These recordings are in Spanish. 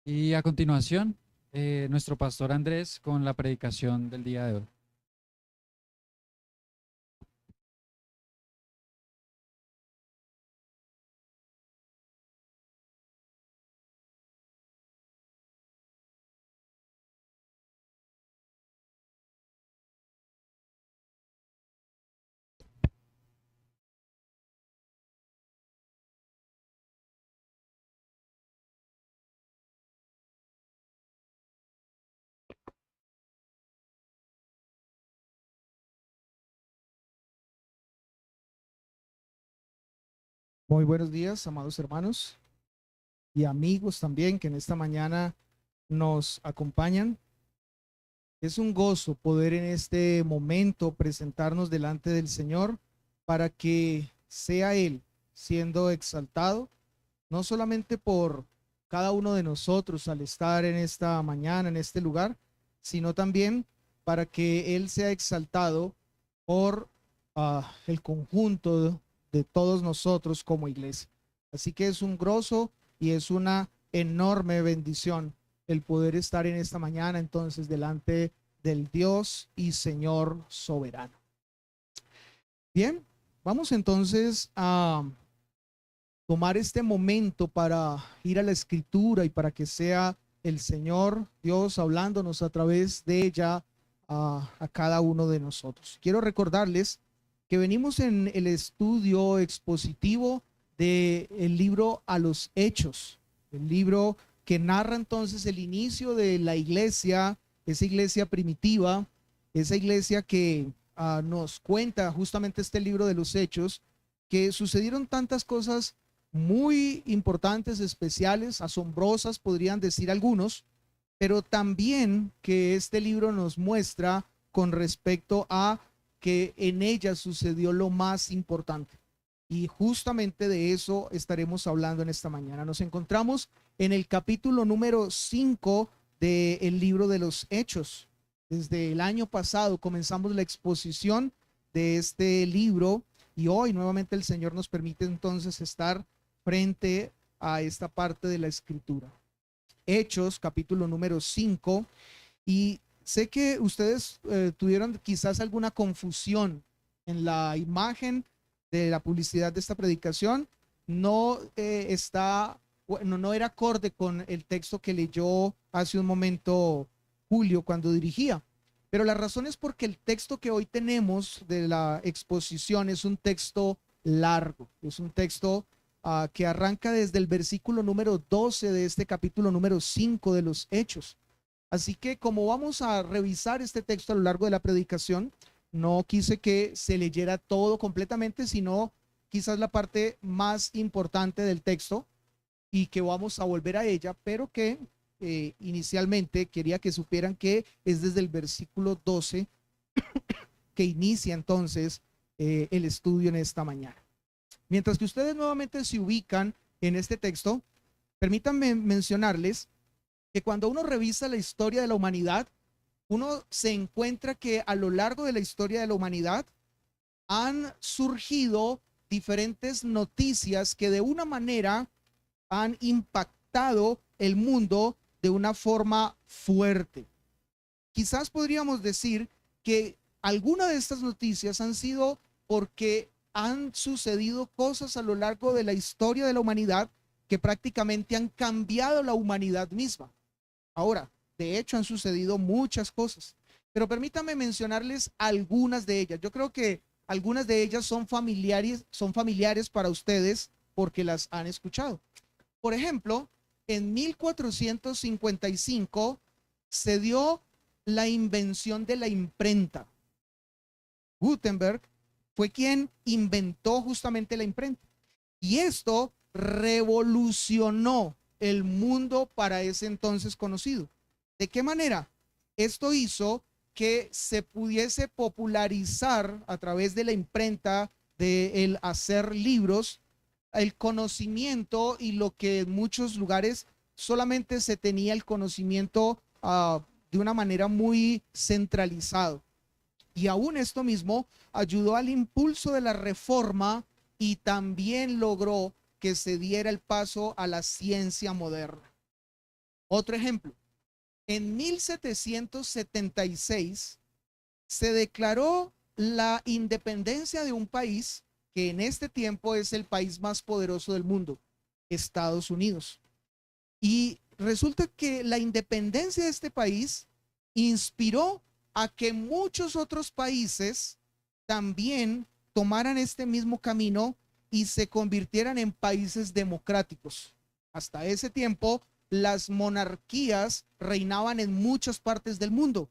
Y a continuación, nuestro pastor Andrés con la predicación del día de hoy. Muy buenos días, amados hermanos y amigos también que en esta mañana nos acompañan. Es un gozo poder en este momento presentarnos delante del Señor para que sea Él siendo exaltado, no solamente por cada uno de nosotros al estar en esta mañana, en este lugar, sino también para que Él sea exaltado por el conjunto de todos nosotros como iglesia. Así que es un gozo y es una enorme bendición el poder estar en esta mañana entonces delante del Dios y Señor soberano. Bien, vamos entonces a tomar este momento para ir a la escritura y para que sea el Señor Dios hablándonos a través de ella a cada uno de nosotros. Quiero recordarles que venimos en el estudio expositivo del libro A los Hechos, el libro que narra entonces el inicio de la iglesia, esa iglesia primitiva, esa iglesia que nos cuenta justamente este libro de los Hechos, que sucedieron tantas cosas muy importantes, especiales, asombrosas, podrían decir algunos, pero también que este libro nos muestra con respecto a que en ella sucedió lo más importante. Y justamente de eso estaremos hablando en esta mañana. Nos encontramos en el capítulo número 5 del libro de los Hechos. Desde el año pasado comenzamos la exposición de este libro y hoy nuevamente el Señor nos permite entonces estar frente a esta parte de la escritura. Hechos, capítulo número 5. Y sé que ustedes tuvieron quizás alguna confusión en la imagen de la publicidad de esta predicación. No está, bueno, no era acorde con el texto que leyó hace un momento Julio cuando dirigía. Pero la razón es porque el texto que hoy tenemos de la exposición es un texto largo, es un texto que arranca desde el versículo número 12 de este capítulo número 5 de los Hechos. Así que como vamos a revisar este texto a lo largo de la predicación, no quise que se leyera todo completamente, sino quizás la parte más importante del texto y que vamos a volver a ella, pero que inicialmente quería que supieran que es desde el versículo 12 que inicia entonces el estudio en esta mañana. Mientras que ustedes nuevamente se ubican en este texto, permítanme mencionarles que cuando uno revisa la historia de la humanidad, uno se encuentra que a lo largo de la historia de la humanidad han surgido diferentes noticias que de una manera han impactado el mundo de una forma fuerte. Quizás podríamos decir que algunas de estas noticias han sido porque han sucedido cosas a lo largo de la historia de la humanidad que prácticamente han cambiado la humanidad misma. Ahora, de hecho, han sucedido muchas cosas, pero permítanme mencionarles algunas de ellas. Yo creo que algunas de ellas son familiares para ustedes porque las han escuchado. Por ejemplo, en 1455 se dio la invención de la imprenta. Gutenberg fue quien inventó justamente la imprenta. Y esto revolucionó el mundo para ese entonces conocido. ¿De qué manera? Esto hizo que se pudiese popularizar a través de la imprenta, de el hacer libros, el conocimiento y lo que en muchos lugares solamente se tenía el conocimiento de una manera muy centralizado. Y aún esto mismo ayudó al impulso de la reforma y también logró que se diera el paso a la ciencia moderna. Otro ejemplo, en 1776 se declaró la independencia de un país que en este tiempo es el país más poderoso del mundo, Estados Unidos. Y resulta que la independencia de este país inspiró a que muchos otros países también tomaran este mismo camino y se convirtieran en países democráticos. Hasta ese tiempo, las monarquías reinaban en muchas partes del mundo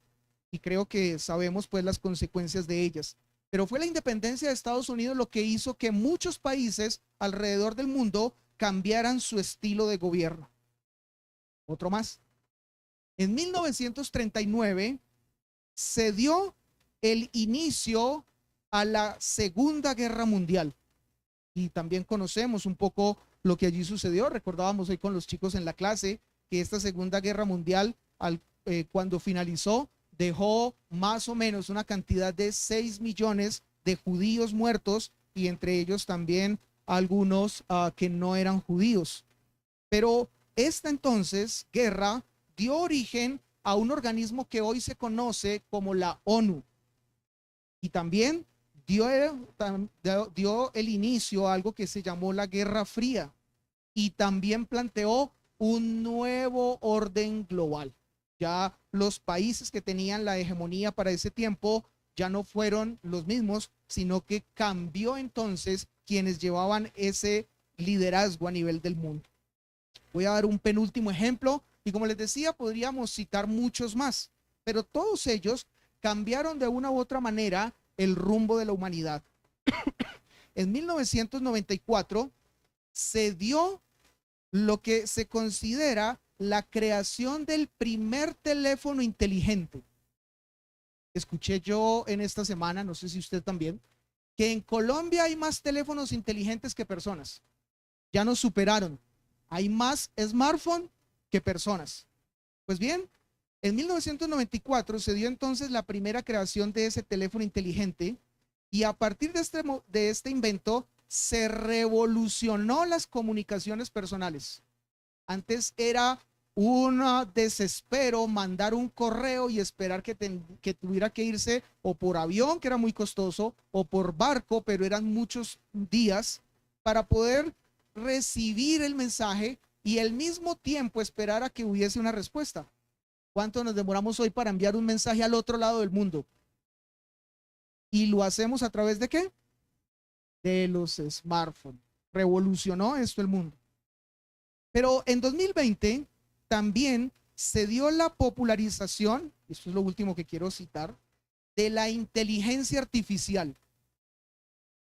y creo que sabemos pues las consecuencias de ellas. Pero fue la independencia de Estados Unidos lo que hizo que muchos países alrededor del mundo cambiaran su estilo de gobierno. Otro más. En 1939 se dio el inicio a la Segunda Guerra Mundial. Y también conocemos un poco lo que allí sucedió. Recordábamos hoy con los chicos en la clase que esta Segunda Guerra Mundial, cuando finalizó, dejó más o menos una cantidad de 6 millones de judíos muertos y entre ellos también algunos que no eran judíos. Pero esta entonces guerra dio origen a un organismo que hoy se conoce como la ONU y también dio el inicio a algo que se llamó la Guerra Fría y también planteó un nuevo orden global. Ya los países que tenían la hegemonía para ese tiempo ya no fueron los mismos, sino que cambió entonces quienes llevaban ese liderazgo a nivel del mundo. Voy a dar un penúltimo ejemplo y como les decía, podríamos citar muchos más, pero todos ellos cambiaron de una u otra manera el rumbo de la humanidad. En 1994 se dio lo que se considera la creación del primer teléfono inteligente. Escuché yo en esta semana, no sé si usted también, que en Colombia hay más teléfonos inteligentes que personas. Ya nos superaron. Hay más smartphone que personas. Pues bien, en 1994 se dio entonces la primera creación de ese teléfono inteligente y a partir de este invento se revolucionó las comunicaciones personales. Antes era un desespero mandar un correo y esperar que tuviera que irse o por avión, que era muy costoso, o por barco, pero eran muchos días para poder recibir el mensaje y al mismo tiempo esperar a que hubiese una respuesta. ¿Cuánto nos demoramos hoy para enviar un mensaje al otro lado del mundo? ¿Y lo hacemos a través de qué? De los smartphones. Revolucionó esto el mundo. Pero en 2020 también se dio la popularización, esto es lo último que quiero citar, de la inteligencia artificial.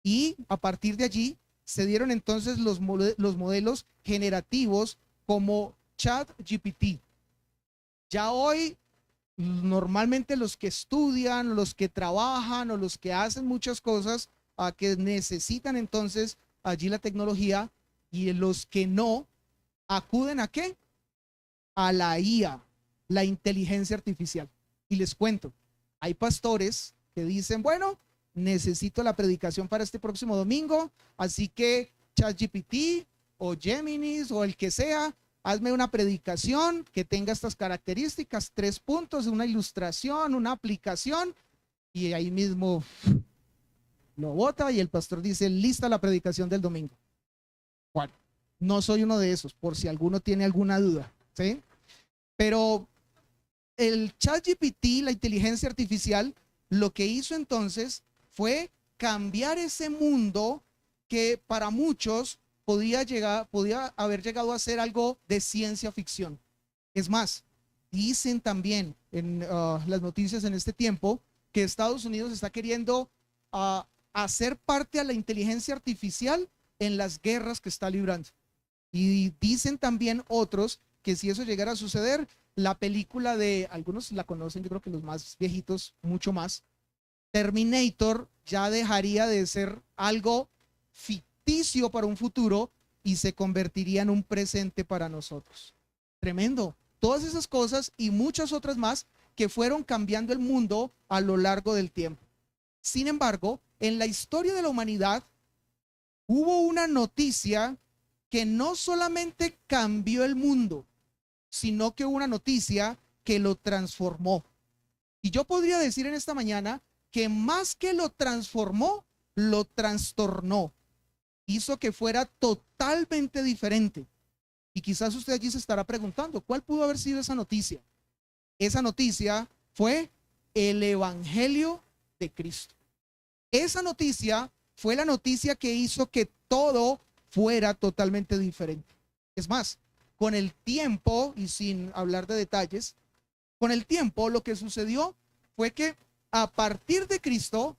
Y a partir de allí se dieron entonces los modelos generativos como ChatGPT. Ya hoy normalmente los que estudian, los que trabajan o los que hacen muchas cosas que necesitan entonces allí la tecnología y los que no acuden a ¿qué? A la IA, la inteligencia artificial. Y les cuento, hay pastores que dicen, bueno, necesito la predicación para este próximo domingo, así que ChatGPT o Geminis o el que sea, hazme una predicación que tenga estas características, 3 puntos, una ilustración, una aplicación, y ahí mismo lo bota y el pastor dice, lista la predicación del domingo. Bueno, no soy uno de esos, por si alguno tiene alguna duda, ¿sí? Pero el ChatGPT, la inteligencia artificial, lo que hizo entonces fue cambiar ese mundo que para muchos podía haber llegado a ser algo de ciencia ficción. Es más, dicen también en las noticias en este tiempo que Estados Unidos está queriendo hacer parte a la inteligencia artificial en las guerras que está librando. Y dicen también otros que si eso llegara a suceder, la película de, algunos la conocen, yo creo que los más viejitos, mucho más, Terminator ya dejaría de ser algo ficticio para un futuro y se convertiría en un presente para nosotros. Tremendo. Todas esas cosas y muchas otras más que fueron cambiando el mundo a lo largo del tiempo. Sin embargo, en la historia de la humanidad hubo una noticia que no solamente cambió el mundo, sino que hubo una noticia que lo transformó. Y yo podría decir en esta mañana que más que lo transformó, lo trastornó. Hizo que fuera totalmente diferente. Y quizás usted allí se estará preguntando, ¿cuál pudo haber sido esa noticia? Esa noticia fue el Evangelio de Cristo. Esa noticia fue la noticia que hizo que todo fuera totalmente diferente. Es más, con el tiempo, y sin hablar de detalles, con el tiempo lo que sucedió fue que a partir de Cristo,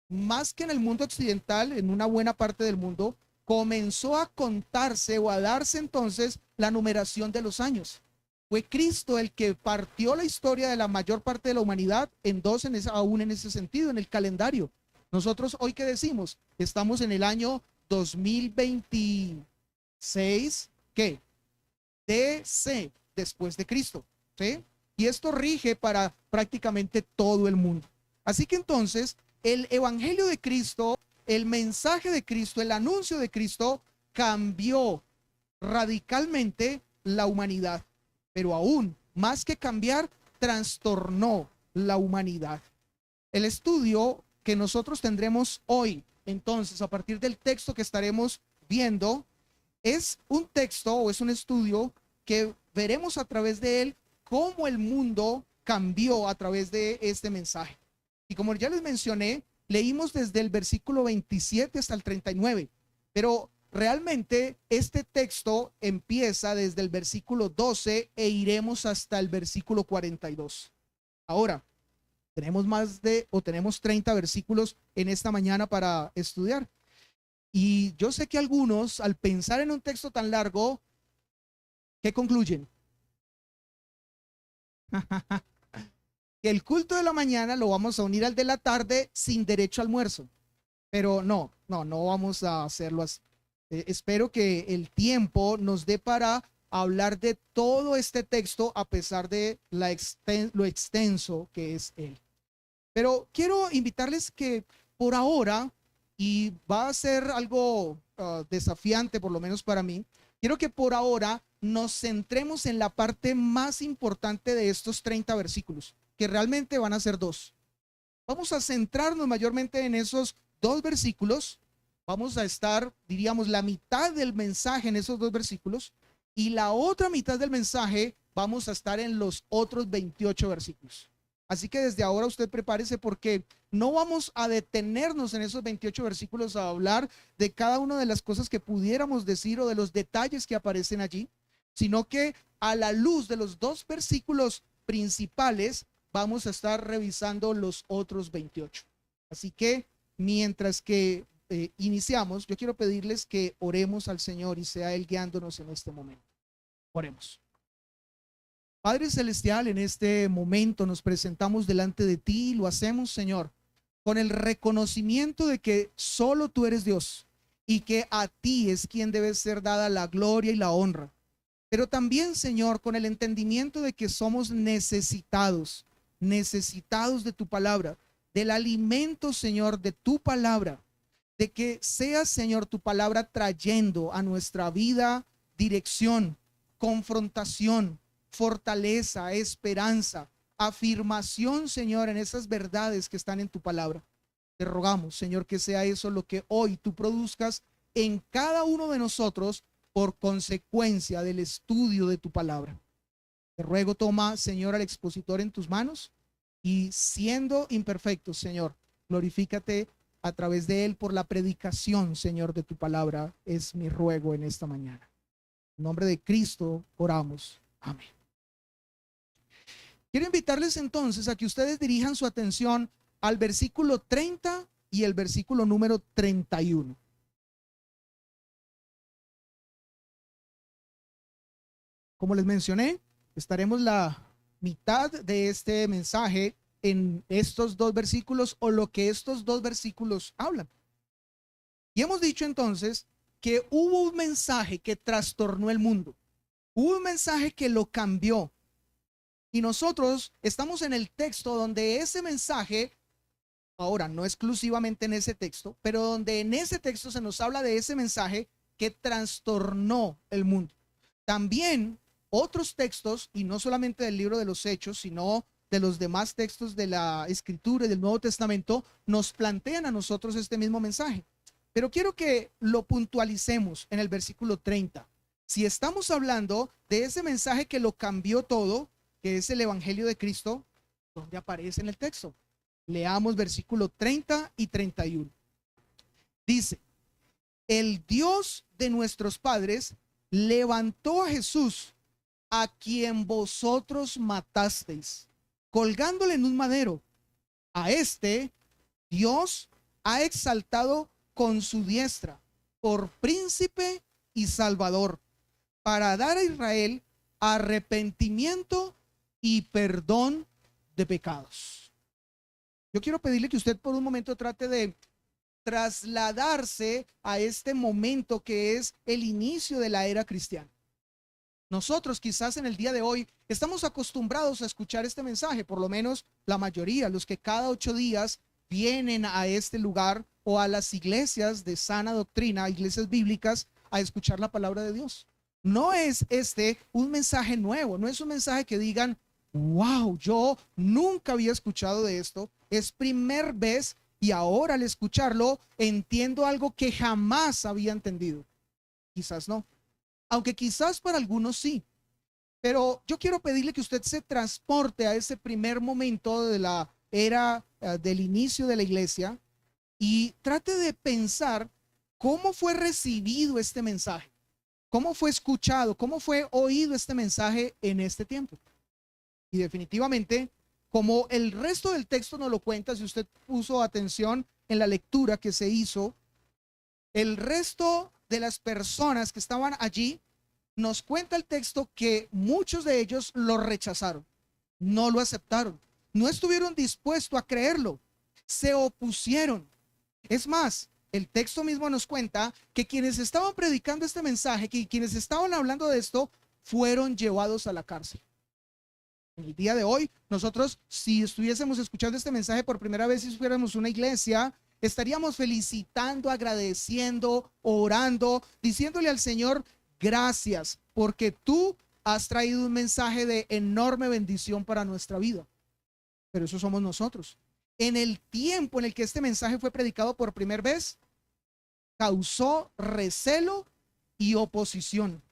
más que en el mundo occidental, en una buena parte del mundo, comenzó a contarse o a darse entonces la numeración de los años. Fue Cristo el que partió la historia de la mayor parte de la humanidad en dos, aún en ese sentido, en el calendario. Nosotros hoy, ¿qué decimos? Estamos en el año 2026, ¿qué? DC, después de Cristo, ¿sí? Y esto rige para prácticamente todo el mundo. Así que entonces, el Evangelio de Cristo, el mensaje de Cristo, el anuncio de Cristo cambió radicalmente la humanidad. Pero aún más que cambiar, trastornó la humanidad. El estudio que nosotros tendremos hoy, entonces, a partir del texto que estaremos viendo, es un texto o es un estudio que veremos a través de él cómo el mundo cambió a través de este mensaje. Y como ya les mencioné, leímos desde el versículo 27 hasta el 39, pero realmente este texto empieza desde el versículo 12 e iremos hasta el versículo 42. Ahora, tenemos 30 versículos en esta mañana para estudiar. Y yo sé que algunos, al pensar en un texto tan largo, ¿qué concluyen? Que el culto de la mañana lo vamos a unir al de la tarde sin derecho a almuerzo. Pero no vamos a hacerlo así. Espero que el tiempo nos dé para hablar de todo este texto a pesar de lo extenso que es él. Pero quiero invitarles que por ahora, y va a ser algo desafiante por lo menos para mí, quiero que por ahora nos centremos en la parte más importante de estos 30 versículos, que realmente van a ser dos. Vamos a centrarnos mayormente en esos dos versículos. Vamos a estar, diríamos, la mitad del mensaje en esos dos versículos y la otra mitad del mensaje vamos a estar en los otros 28 versículos. Así que desde ahora usted prepárese porque no vamos a detenernos en esos 28 versículos a hablar de cada una de las cosas que pudiéramos decir o de los detalles que aparecen allí, sino que a la luz de los dos versículos principales vamos a estar revisando los otros 28. Así que mientras que iniciamos, yo quiero pedirles que oremos al Señor y sea Él guiándonos en este momento. Oremos. Padre Celestial, en este momento nos presentamos delante de ti y lo hacemos, Señor, con el reconocimiento de que solo tú eres Dios y que a ti es quien debe ser dada la gloria y la honra. Pero también, Señor, con el entendimiento de que somos necesitados de tu palabra, del alimento, Señor, de tu palabra, de que sea, Señor, tu palabra trayendo a nuestra vida dirección, confrontación, fortaleza, esperanza, afirmación, Señor, en esas verdades que están en tu palabra. Te rogamos, Señor, que sea eso lo que hoy tú produzcas en cada uno de nosotros por consecuencia del estudio de tu palabra. Te ruego, toma, Señor, al expositor en tus manos y siendo imperfecto, Señor, glorifícate a través de él por la predicación, Señor, de tu palabra. Es mi ruego en esta mañana. En nombre de Cristo oramos. Amén. Quiero invitarles entonces a que ustedes dirijan su atención al versículo 30 y el versículo número 31. Como les mencioné, estaremos la mitad de este mensaje en estos dos versículos o lo que estos dos versículos hablan. Y hemos dicho entonces que hubo un mensaje que trastornó el mundo. Hubo un mensaje que lo cambió. Y nosotros estamos en el texto donde ese mensaje, ahora no exclusivamente en ese texto, pero donde en ese texto se nos habla de ese mensaje que trastornó el mundo. También otros textos, y no solamente del libro de los Hechos, sino de los demás textos de la Escritura y del Nuevo Testamento, nos plantean a nosotros este mismo mensaje. Pero quiero que lo puntualicemos en el versículo 30. Si estamos hablando de ese mensaje que lo cambió todo, que es el Evangelio de Cristo, ¿dónde aparece en el texto? Leamos versículo 30 y 31. Dice: el Dios de nuestros padres levantó a Jesús, a quien vosotros matasteis, colgándole en un madero. A este Dios ha exaltado con su diestra por príncipe y salvador, para dar a Israel arrepentimiento y perdón de pecados. Yo quiero pedirle que usted por un momento trate de trasladarse a este momento que es el inicio de la era cristiana. Nosotros quizás en el día de hoy estamos acostumbrados a escuchar este mensaje, por lo menos la mayoría, los que cada 8 días vienen a este lugar o a las iglesias de sana doctrina, iglesias bíblicas, a escuchar la palabra de Dios. No es este un mensaje nuevo, no es un mensaje que digan: wow, yo nunca había escuchado de esto, es primera vez y ahora al escucharlo entiendo algo que jamás había entendido. Quizás no, aunque quizás para algunos sí. Pero yo quiero pedirle que usted se transporte a ese primer momento de la era del inicio de la iglesia y trate de pensar cómo fue recibido este mensaje, cómo fue escuchado, cómo fue oído este mensaje en este tiempo. Y definitivamente, como el resto del texto nos lo cuenta, si usted puso atención en la lectura que se hizo, el resto de las personas que estaban allí, nos cuenta el texto que muchos de ellos lo rechazaron, no lo aceptaron, no estuvieron dispuestos a creerlo, se opusieron. Es más, el texto mismo nos cuenta que quienes estaban predicando este mensaje, que quienes estaban hablando de esto, fueron llevados a la cárcel. En el día de hoy, nosotros, si estuviésemos escuchando este mensaje por primera vez, si fuéramos una iglesia, estaríamos felicitando, agradeciendo, orando, diciéndole al Señor: gracias, porque tú has traído un mensaje de enorme bendición para nuestra vida. Pero eso somos nosotros. En el tiempo en el que este mensaje fue predicado por primera vez, causó recelo y oposición.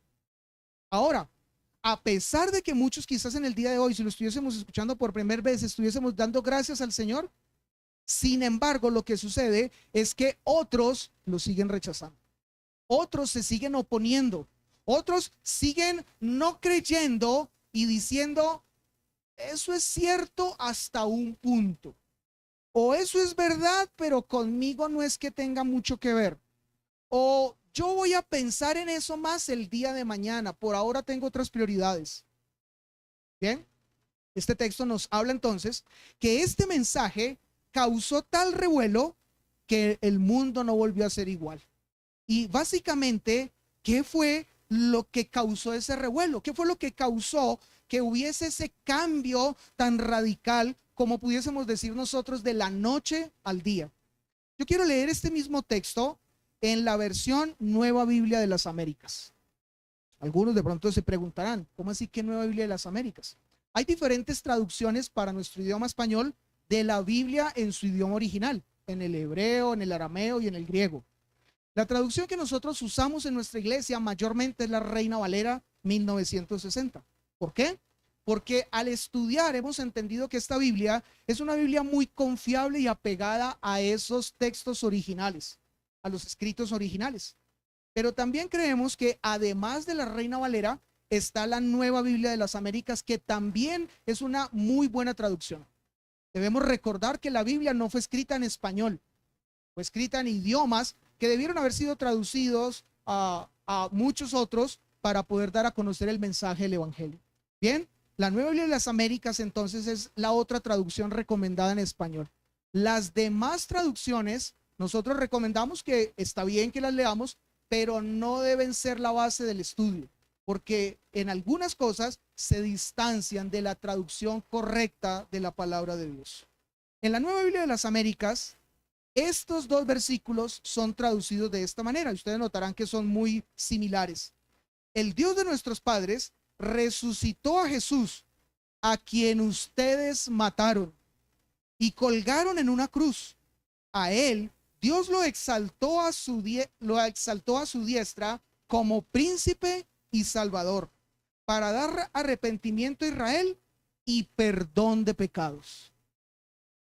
Ahora, a pesar de que muchos quizás en el día de hoy, si lo estuviésemos escuchando por primera vez, estuviésemos dando gracias al Señor, sin embargo, lo que sucede es que otros lo siguen rechazando. Otros se siguen oponiendo. Otros siguen no creyendo y diciendo: eso es cierto hasta un punto. O eso es verdad, pero conmigo no es que tenga mucho que ver. O yo voy a pensar en eso más el día de mañana. Por ahora tengo otras prioridades. Bien, este texto nos habla entonces que este mensaje causó tal revuelo que el mundo no volvió a ser igual. Y básicamente, ¿qué fue lo que causó ese revuelo? ¿Qué fue lo que causó que hubiese ese cambio tan radical, como pudiésemos decir nosotros, de la noche al día? Yo quiero leer este mismo texto en la versión Nueva Biblia de las Américas. Algunos de pronto se preguntarán: ¿cómo así que Nueva Biblia de las Américas? Hay diferentes traducciones para nuestro idioma español de la Biblia en su idioma original, en el hebreo, en el arameo y en el griego. La traducción que nosotros usamos en nuestra iglesia mayormente es la Reina Valera 1960. ¿Por qué? Porque al estudiar hemos entendido que esta Biblia es una Biblia muy confiable y apegada a esos textos originales, a los escritos originales. Pero también creemos que además de la Reina Valera está la Nueva Biblia de las Américas, que también es una muy buena traducción. Debemos recordar que la Biblia no fue escrita en español, fue escrita en idiomas que debieron haber sido traducidos a muchos otros para poder dar a conocer el mensaje del Evangelio. Bien, la Nueva Biblia de las Américas entonces es la otra traducción recomendada en español. Las demás traducciones nosotros recomendamos que está bien que las leamos, pero no deben ser la base del estudio, porque en algunas cosas se distancian de la traducción correcta de la palabra de Dios. En la Nueva Biblia de las Américas, estos dos versículos son traducidos de esta manera. Ustedes notarán que son muy similares. El Dios de nuestros padres resucitó a Jesús, a quien ustedes mataron y colgaron en una cruz. A él Dios lo exaltó a su diestra como príncipe y salvador, para dar arrepentimiento a Israel y perdón de pecados.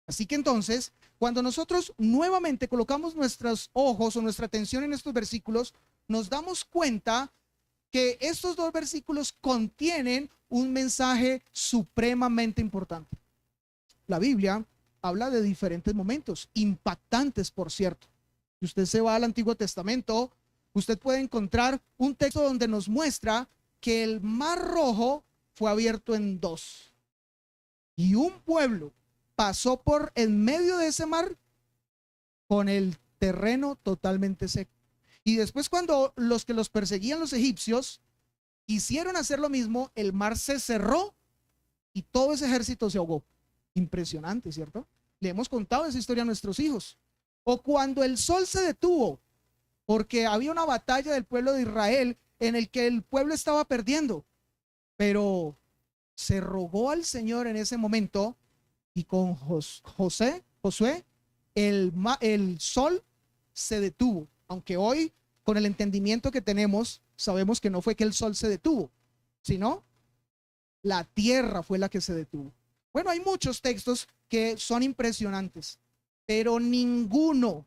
Así que entonces, cuando nosotros nuevamente colocamos nuestros ojos o nuestra atención en estos versículos, nos damos cuenta que estos dos versículos contienen un mensaje supremamente importante. La Biblia habla de diferentes momentos, impactantes, por cierto. Si usted se va al Antiguo Testamento, usted puede encontrar un texto donde nos muestra que el Mar Rojo fue abierto en dos y un pueblo pasó por en medio de ese mar con el terreno totalmente seco. Y después, cuando los que los perseguían, los egipcios, quisieron hacer lo mismo, el mar se cerró y todo ese ejército se ahogó. Impresionante, ¿cierto? Le hemos contado esa historia a nuestros hijos. O cuando el sol se detuvo porque había una batalla del pueblo de Israel en el que el pueblo estaba perdiendo, pero se rogó al Señor en ese momento, y con Josué, el sol se detuvo. Aunque hoy, con el entendimiento que tenemos, sabemos que no fue que el sol se detuvo, sino la tierra fue la que se detuvo. Bueno, hay muchos textos que son impresionantes, pero ninguno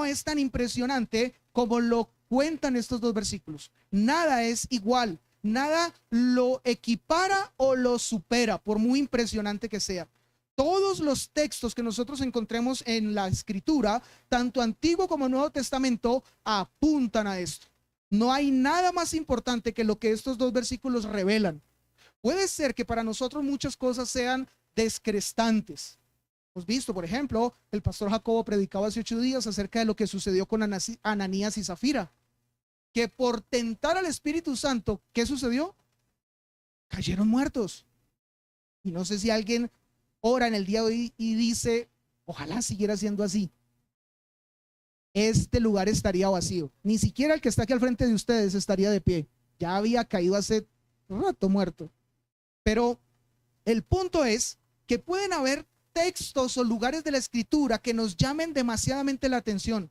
es tan impresionante como lo cuentan estos dos versículos. Nada es igual, nada lo equipara o lo supera, por muy impresionante que sea. Todos los textos que nosotros encontremos en la Escritura, tanto Antiguo como Nuevo Testamento, apuntan a esto. No hay nada más importante que lo que estos dos versículos revelan. Puede ser que para nosotros muchas cosas sean descrestantes. Hemos visto, por ejemplo, el pastor Jacobo predicaba hace 8 días acerca de lo que sucedió con Ananías y Zafira, que por tentar al Espíritu Santo, ¿qué sucedió? Cayeron muertos. Y no sé si alguien ora en el día de hoy y dice, ojalá siguiera siendo así. Este lugar estaría vacío. Ni siquiera el que está aquí al frente de ustedes estaría de pie. Ya había caído hace rato muerto. Pero el punto es que pueden haber textos o lugares de la Escritura que nos llamen demasiadamente la atención,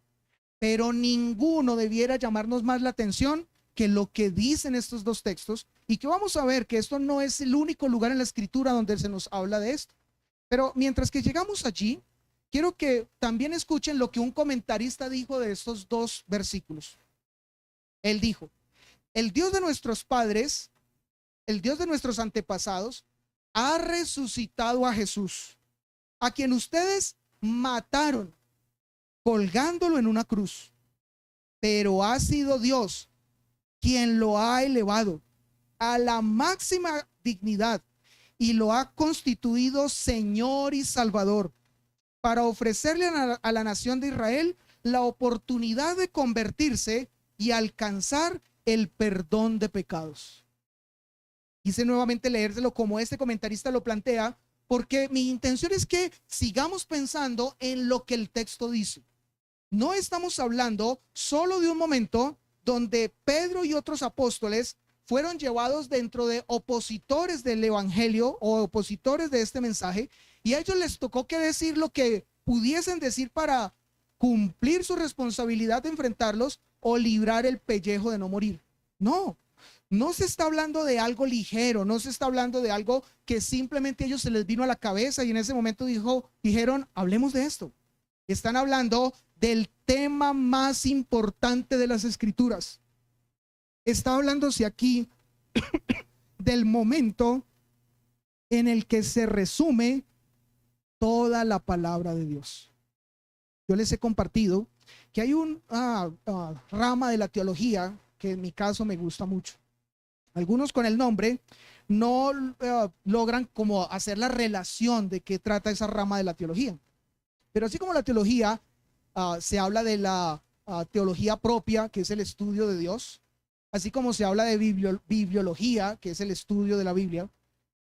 pero ninguno debiera llamarnos más la atención que lo que dicen estos dos textos, y que vamos a ver que esto no es el único lugar en la Escritura donde se nos habla de esto. Pero mientras que llegamos allí, quiero que también escuchen lo que un comentarista dijo de estos dos versículos. Él dijo: el Dios de nuestros padres, el Dios de nuestros antepasados, ha resucitado a Jesús, a quien ustedes mataron colgándolo en una cruz. Pero ha sido Dios quien lo ha elevado a la máxima dignidad y lo ha constituido Señor y Salvador, para ofrecerle a la nación de Israel la oportunidad de convertirse y alcanzar el perdón de pecados. Quise nuevamente leérselo como este comentarista lo plantea, porque mi intención es que sigamos pensando en lo que el texto dice. No estamos hablando solo de un momento donde Pedro y otros apóstoles fueron llevados dentro de opositores del evangelio o opositores de este mensaje, y a ellos les tocó que decir lo que pudiesen decir para cumplir su responsabilidad de enfrentarlos o librar el pellejo de no morir. No se está hablando de algo ligero, no se está hablando de algo que simplemente a ellos se les vino a la cabeza y en ese momento dijeron, hablemos de esto. Están hablando del tema más importante de las Escrituras. Está hablándose aquí del momento en el que se resume toda la palabra de Dios. Yo les he compartido que hay una rama de la teología que en mi caso me gusta mucho. Algunos con el nombre no logran como hacer la relación de qué trata esa rama de la teología. Pero así como la teología, se habla de la teología propia, que es el estudio de Dios, así como se habla de bibliología, que es el estudio de la Biblia,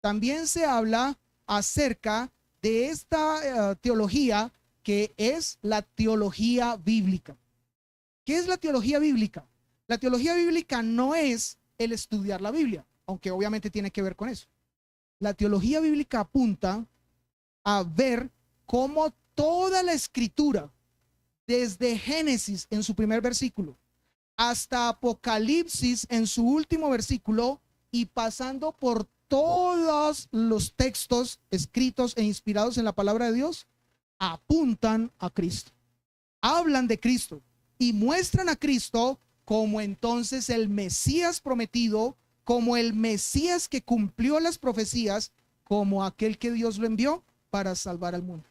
también se habla acerca de esta teología que es la teología bíblica. ¿Qué es la teología bíblica? La teología bíblica no es el estudiar la Biblia. aunque obviamente tiene que ver con eso. La teología bíblica apunta a ver cómo toda la escritura, desde Génesis en su primer versículo hasta Apocalipsis en su último versículo y pasando por todos los textos escritos e inspirados en la palabra de Dios, apuntan a Cristo, hablan de Cristo y muestran a Cristo como entonces el Mesías prometido, como el Mesías que cumplió las profecías, como aquel que Dios lo envió para salvar al mundo.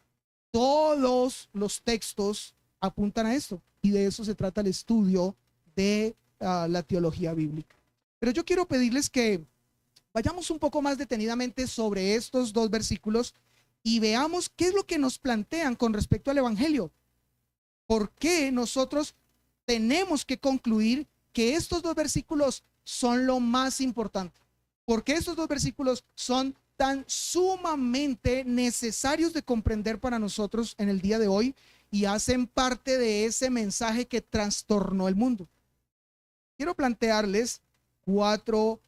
Todos los textos apuntan a esto y de eso se trata el estudio de la teología bíblica. Pero yo quiero pedirles que vayamos un poco más detenidamente sobre estos dos versículos y veamos qué es lo que nos plantean con respecto al Evangelio. ¿Por qué nosotros tenemos que concluir que estos dos versículos son lo más importante? ¿Por qué estos dos versículos son tan sumamente necesarios de comprender para nosotros en el día de hoy y hacen parte de ese mensaje que trastornó el mundo? Quiero plantearles cuatro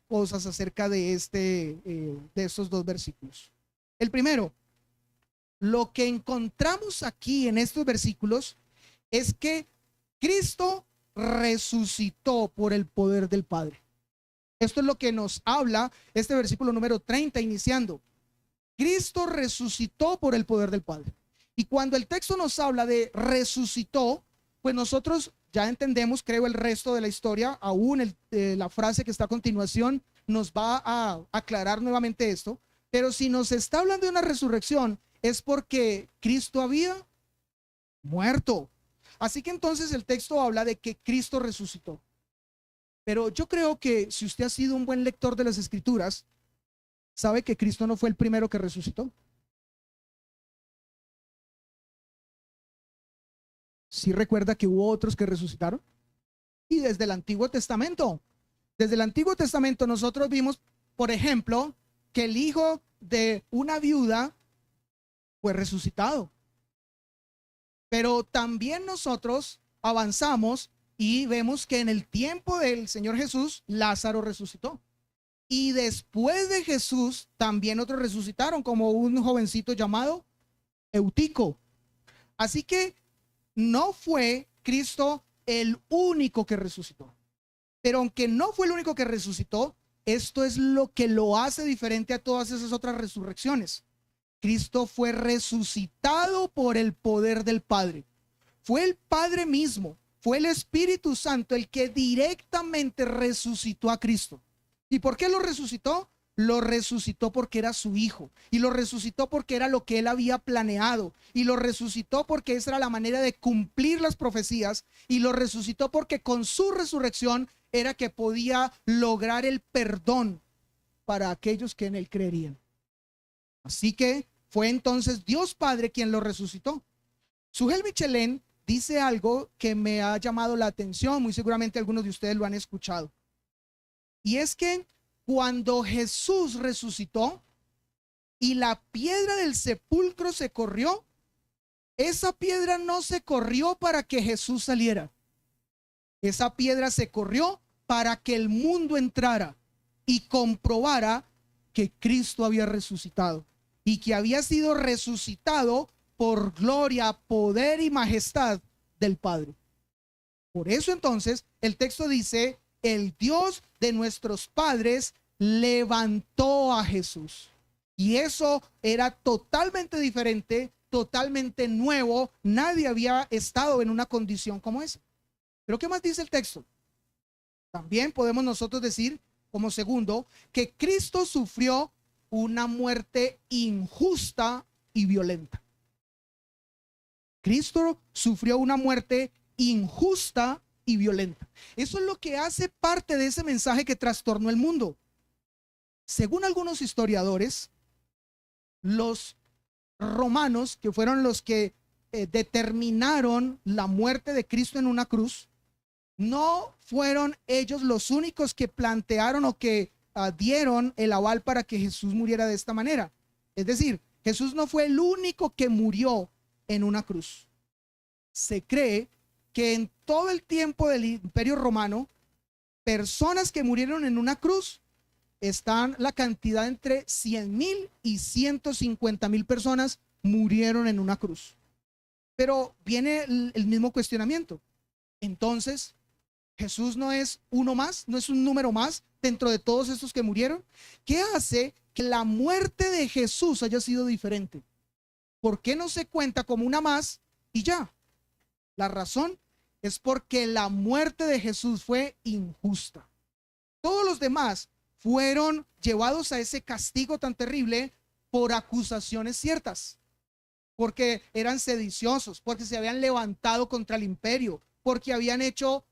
cosas acerca de estos dos versículos. El primero, lo que encontramos aquí en estos versículos es que Cristo resucitó por el poder del Padre. Esto es lo que nos habla este versículo número 30 iniciando. Cristo resucitó por el poder del Padre. Y cuando el texto nos habla de resucitó, pues nosotros ya entendemos, creo, el resto de la historia. Aún la frase que está a continuación nos va a aclarar nuevamente esto. Pero si nos está hablando de una resurrección, es porque Cristo había muerto. Así que entonces el texto habla de que Cristo resucitó. Pero yo creo que si usted ha sido un buen lector de las Escrituras, sabe que Cristo no fue el primero que resucitó. ¿Sí recuerda que hubo otros que resucitaron? Y desde el Antiguo Testamento. Desde el Antiguo Testamento nosotros vimos, por ejemplo, que el hijo de una viuda fue resucitado. Pero también nosotros avanzamos y vemos que en el tiempo del Señor Jesús, Lázaro resucitó. Y después de Jesús, también otros resucitaron, como un jovencito llamado Eutico. Así que no fue Cristo el único que resucitó. Pero aunque no fue el único que resucitó, esto es lo que lo hace diferente a todas esas otras resurrecciones. Cristo fue resucitado por el poder del Padre. Fue el Padre mismo, fue el Espíritu Santo el que directamente resucitó a Cristo. ¿Y por qué lo resucitó? Lo resucitó porque era su hijo, y lo resucitó porque era lo que él había planeado, y lo resucitó porque esa era la manera de cumplir las profecías, y lo resucitó porque con su resurrección era que podía lograr el perdón para aquellos que en él creerían. Así que fue entonces Dios Padre quien lo resucitó. Sujel Michelén dice algo que me ha llamado la atención, muy seguramente algunos de ustedes lo han escuchado, y es que cuando Jesús resucitó y la piedra del sepulcro se corrió, esa piedra no se corrió para que Jesús saliera. Esa piedra se corrió para que el mundo entrara y comprobara que Cristo había resucitado y que había sido resucitado por gloria, poder y majestad del Padre. Por eso entonces el texto dice: el Dios de nuestros padres levantó a Jesús. Y eso era totalmente diferente, totalmente nuevo. Nadie había estado en una condición como esa. Pero ¿qué más dice el texto? También podemos nosotros decir, como segundo, que Cristo sufrió una muerte injusta y violenta. Cristo sufrió una muerte injusta y violenta. Eso es lo que hace parte de ese mensaje que trastornó el mundo. Según algunos historiadores, los romanos, que fueron los que determinaron la muerte de Cristo en una cruz, no fueron ellos los únicos que plantearon o que dieron el aval para que Jesús muriera de esta manera. Es decir, Jesús no fue el único que murió en una cruz. Se cree que en todo el tiempo del Imperio Romano, personas que murieron en una cruz están la cantidad entre 100,000 y 150,000 personas murieron en una cruz. Pero viene el mismo cuestionamiento. Entonces, Jesús no es uno más, no es un número más dentro de todos estos que murieron. ¿Qué hace que la muerte de Jesús haya sido diferente? ¿Por qué no se cuenta como una más y ya? La razón es porque la muerte de Jesús fue injusta. Todos los demás fueron llevados a ese castigo tan terrible por acusaciones ciertas, porque eran sediciosos, porque se habían levantado contra el imperio, porque habían hecho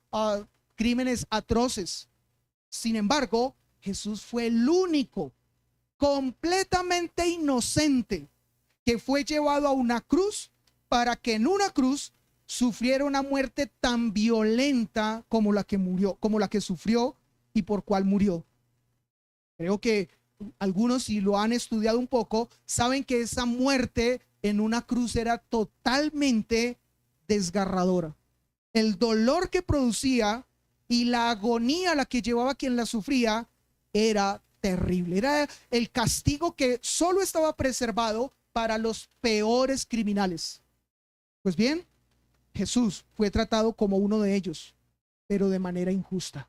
crímenes atroces. Sin embargo, Jesús fue el único completamente inocente que fue llevado a una cruz para que en una cruz sufriera una muerte tan violenta como la que murió, como la que sufrió y por cual murió. Creo que algunos, si lo han estudiado un poco, saben que esa muerte en una cruz era totalmente desgarradora. El dolor que producía y la agonía a la que llevaba quien la sufría era terrible. Era el castigo que solo estaba preservado para los peores criminales. Pues bien, Jesús fue tratado como uno de ellos, pero de manera injusta.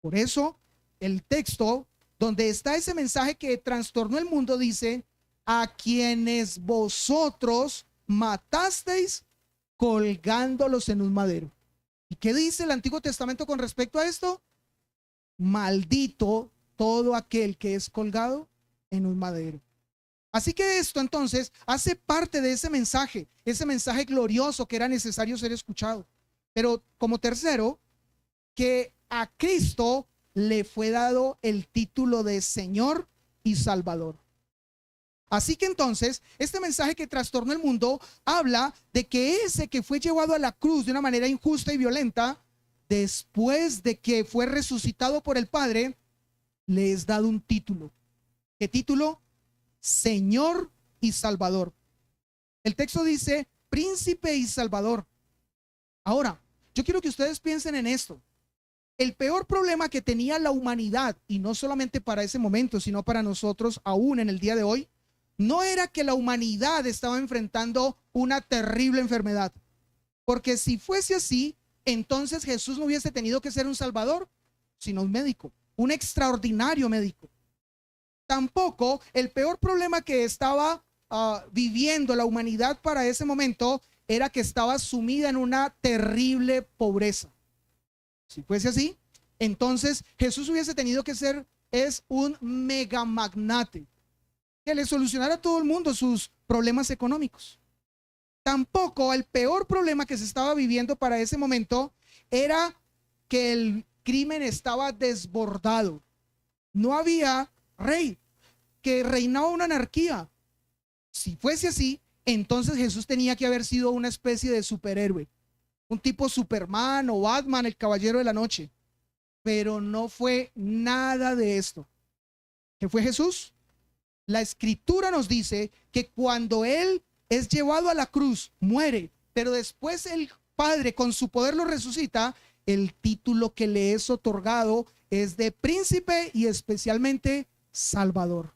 Por eso, el texto donde está ese mensaje que trastornó el mundo dice: a quienes vosotros matasteis colgándolos en un madero. ¿Y qué dice el Antiguo Testamento con respecto a esto? Maldito todo aquel que es colgado en un madero. Así que esto entonces hace parte de ese mensaje glorioso que era necesario ser escuchado. Pero como tercero, que a Cristo le fue dado el título de Señor y Salvador. Así que entonces, este mensaje que trastornó el mundo habla de que ese que fue llevado a la cruz de una manera injusta y violenta, después de que fue resucitado por el Padre, le es dado un título. ¿Qué título? Señor y Salvador. El texto dice Príncipe y Salvador. Ahora, yo quiero que ustedes piensen en esto. El peor problema que tenía la humanidad, y no solamente para ese momento, sino para nosotros aún en el día de hoy, no era que la humanidad estaba enfrentando una terrible enfermedad. Porque si fuese así, entonces Jesús no hubiese tenido que ser un salvador, sino un médico, un extraordinario médico. Tampoco el peor problema que estaba viviendo la humanidad para ese momento era que estaba sumida en una terrible pobreza. Si fuese así, entonces Jesús hubiese tenido que ser un mega magnate que le solucionara a todo el mundo sus problemas económicos. Tampoco el peor problema que se estaba viviendo para ese momento era que el crimen estaba desbordado. No había rey, que reinaba una anarquía. Si fuese así, entonces Jesús tenía que haber sido una especie de superhéroe, un tipo Superman o Batman, el caballero de la noche. Pero no fue nada de esto. ¿Qué fue Jesús? La escritura nos dice que cuando él es llevado a la cruz, muere, pero después el Padre con su poder lo resucita. El título que le es otorgado es de príncipe y especialmente Salvador.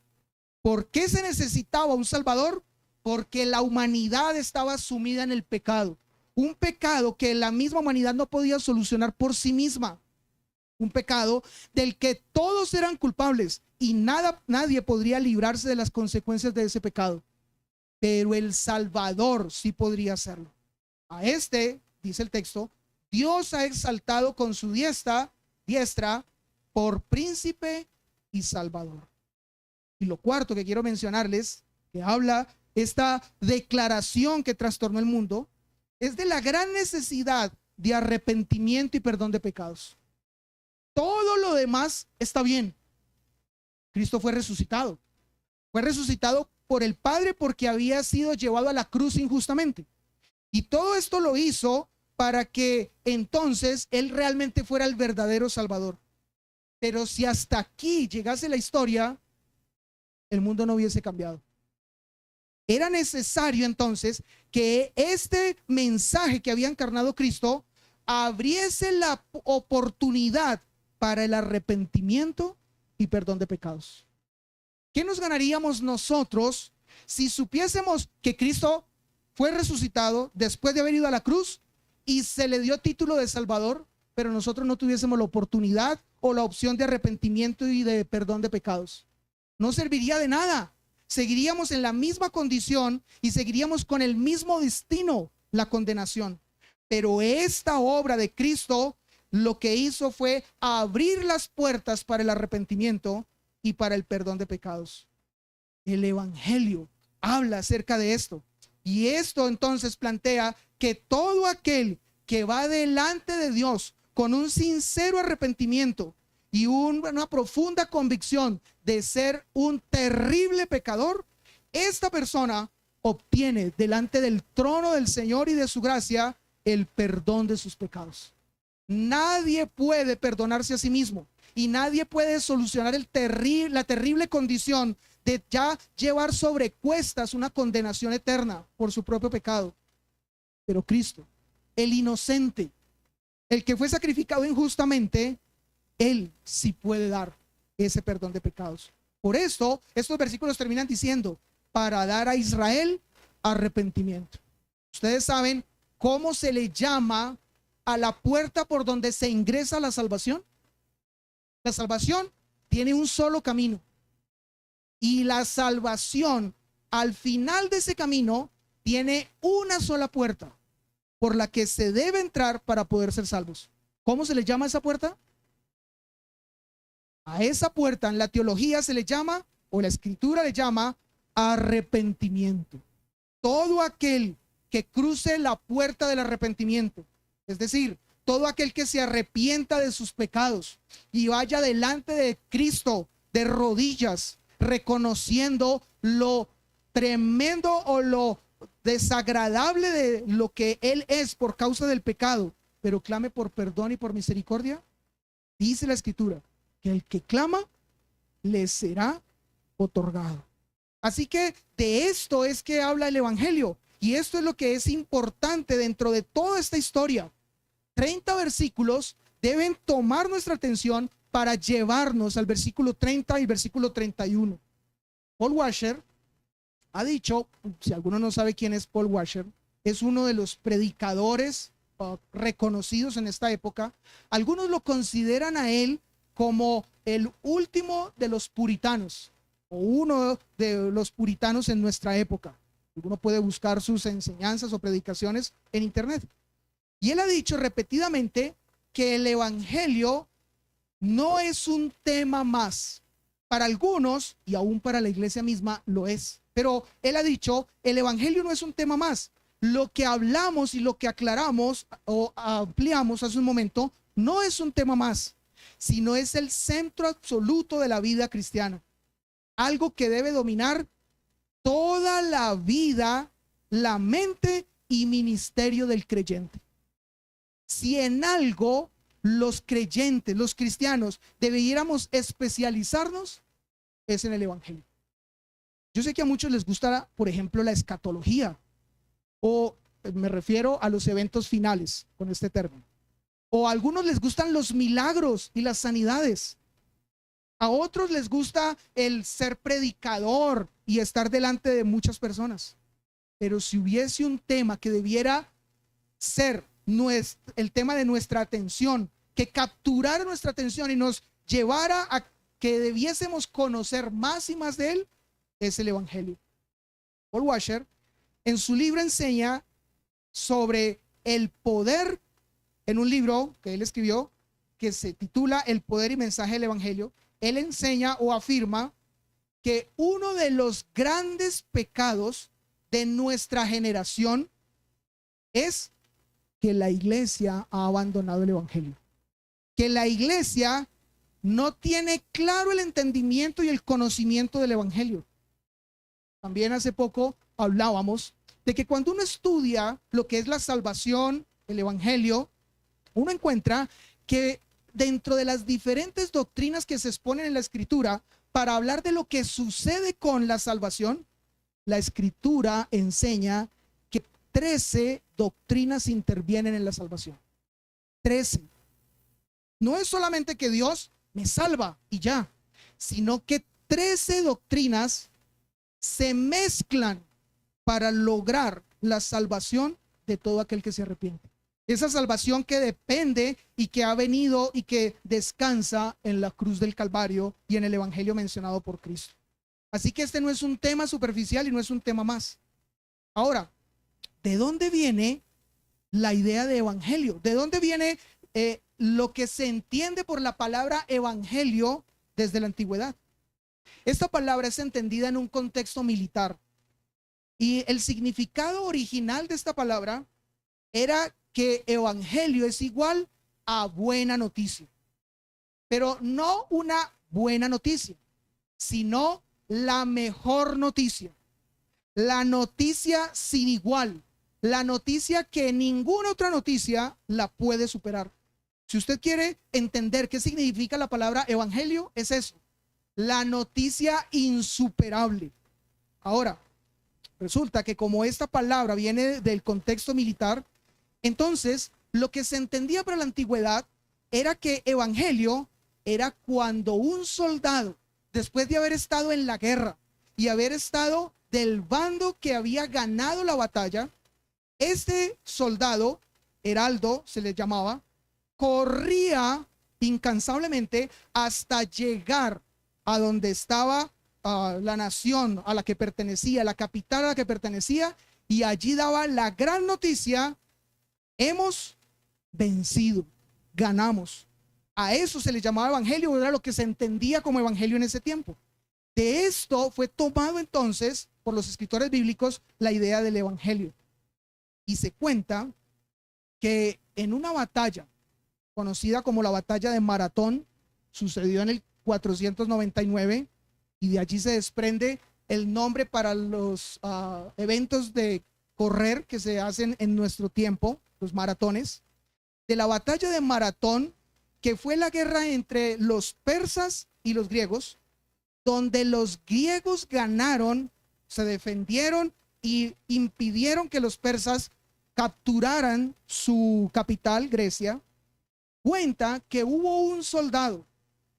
¿Por qué se necesitaba un Salvador? Porque la humanidad estaba sumida en el pecado. Un pecado que la misma humanidad no podía solucionar por sí misma. Un pecado del que todos eran culpables y nadie podría librarse de las consecuencias de ese pecado. Pero el Salvador sí podría hacerlo. A este, dice el texto, Dios ha exaltado con su diestra por príncipe y salvador. Y lo cuarto que quiero mencionarles, que habla esta declaración que trastornó el mundo, es de la gran necesidad de arrepentimiento y perdón de pecados. Todo lo demás está bien. Cristo fue resucitado. Fue resucitado por el Padre porque había sido llevado a la cruz injustamente. Y todo esto lo hizo para que entonces Él realmente fuera el verdadero Salvador. Pero si hasta aquí llegase la historia, el mundo no hubiese cambiado. Era necesario entonces que este mensaje que había encarnado Cristo abriese la oportunidad para el arrepentimiento y perdón de pecados. ¿Qué nos ganaríamos nosotros si supiésemos que Cristo fue resucitado después de haber ido a la cruz y se le dio título de Salvador, pero nosotros no tuviésemos la oportunidad o la opción de arrepentimiento y de perdón de pecados? No serviría de nada. Seguiríamos en la misma condición y seguiríamos con el mismo destino, la condenación. Pero esta obra de Cristo lo que hizo fue abrir las puertas para el arrepentimiento y para el perdón de pecados. El Evangelio habla acerca de esto. Y esto entonces plantea que todo aquel que va delante de Dios con un sincero arrepentimiento y una profunda convicción de ser un terrible pecador, esta persona obtiene delante del trono del Señor y de su gracia el perdón de sus pecados. Nadie puede perdonarse a sí mismo y nadie puede solucionar la terrible condición de ya llevar sobre cuestas una condenación eterna por su propio pecado. Pero Cristo, el inocente, el que fue sacrificado injustamente, Él sí puede dar ese perdón de pecados. Por esto, estos versículos terminan diciendo, para dar a Israel arrepentimiento. Ustedes saben cómo se le llama a la puerta por donde se ingresa a la salvación. La salvación tiene un solo camino. Y la salvación, al final de ese camino, tiene una sola puerta por la que se debe entrar para poder ser salvos. ¿Cómo se le llama a esa puerta? A esa puerta en la teología se le llama, o la escritura le llama, arrepentimiento. Todo aquel que cruce la puerta del arrepentimiento, es decir, todo aquel que se arrepienta de sus pecados y vaya delante de Cristo de rodillas, reconociendo lo tremendo o lo desagradable de lo que Él es por causa del pecado, pero clame por perdón y por misericordia, dice la escritura que el que clama le será otorgado. Así que de esto es que habla el Evangelio, y esto es lo que es importante dentro de toda esta historia. 30 versículos deben tomar nuestra atención para llevarnos al versículo 30 y versículo 31. Paul Washer ha dicho, si alguno no sabe quién es Paul Washer, es uno de los predicadores reconocidos en esta época. Algunos lo consideran a él como el último de los puritanos, o uno de los puritanos en nuestra época. Uno puede buscar sus enseñanzas o predicaciones en internet. Y él ha dicho repetidamente que el Evangelio no es un tema más. Para algunos, y aún para la iglesia misma, lo es. Pero él ha dicho, el Evangelio no es un tema más. Lo que hablamos y lo que aclaramos o ampliamos hace un momento, no es un tema más, sino es el centro absoluto de la vida cristiana. Algo que debe dominar toda la vida, la mente y ministerio del creyente. Si en algo los creyentes, los cristianos, debiéramos especializarnos, es en el Evangelio. Yo sé que a muchos les gusta, por ejemplo, la escatología, o me refiero a los eventos finales con este término. O a algunos les gustan los milagros y las sanidades. A otros les gusta el ser predicador y estar delante de muchas personas. Pero si hubiese un tema que debiera ser el tema de nuestra atención, que capturara nuestra atención y nos llevara a que debiésemos conocer más y más de él, es el Evangelio. Paul Washer en su libro enseña sobre el poder, en un libro que él escribió que se titula El poder y mensaje del Evangelio. Él enseña o afirma que uno de los grandes pecados de nuestra generación es que la iglesia ha abandonado el Evangelio. Que la iglesia no tiene claro el entendimiento y el conocimiento del Evangelio. También hace poco hablábamos de que cuando uno estudia lo que es la salvación, el Evangelio, uno encuentra que dentro de las diferentes doctrinas que se exponen en la Escritura para hablar de lo que sucede con la salvación, la Escritura enseña que 13 doctrinas intervienen en la salvación. 13. No es solamente que Dios me salva y ya. sino que 13 doctrinas se mezclan para lograr la salvación de todo aquel que se arrepiente. Esa salvación que depende y que ha venido y que descansa en la cruz del Calvario y en el evangelio mencionado por Cristo. Así que este no es un tema superficial y no es un tema más. Ahora, ¿de dónde viene la idea de evangelio? ¿De dónde viene lo que se entiende por la palabra evangelio desde la antigüedad? Esta palabra es entendida en un contexto militar. Y el significado original de esta palabra era que evangelio es igual a buena noticia. Pero no una buena noticia, sino la mejor noticia. La noticia sin igual. La noticia que ninguna otra noticia la puede superar. Si usted quiere entender qué significa la palabra evangelio, es eso. La noticia insuperable. Ahora, resulta que como esta palabra viene del contexto militar, entonces lo que se entendía para la antigüedad era que evangelio era cuando un soldado, después de haber estado en la guerra y haber estado del bando que había ganado la batalla, este soldado, heraldo se le llamaba, corría incansablemente hasta llegar a donde estaba la nación a la que pertenecía, la capital a la que pertenecía, y allí daba la gran noticia: hemos vencido, ganamos. A eso se le llamaba evangelio, era lo que se entendía como evangelio en ese tiempo. De esto fue tomado entonces por los escritores bíblicos la idea del evangelio. Y se cuenta que en una batalla conocida como la batalla de Maratón, sucedió en el 499, y de allí se desprende el nombre para los eventos de correr que se hacen en nuestro tiempo, los maratones. De la batalla de Maratón, que fue la guerra entre los persas y los griegos, donde los griegos ganaron, se defendieron y impidieron que los persas capturaran su capital, Grecia. Cuenta que hubo un soldado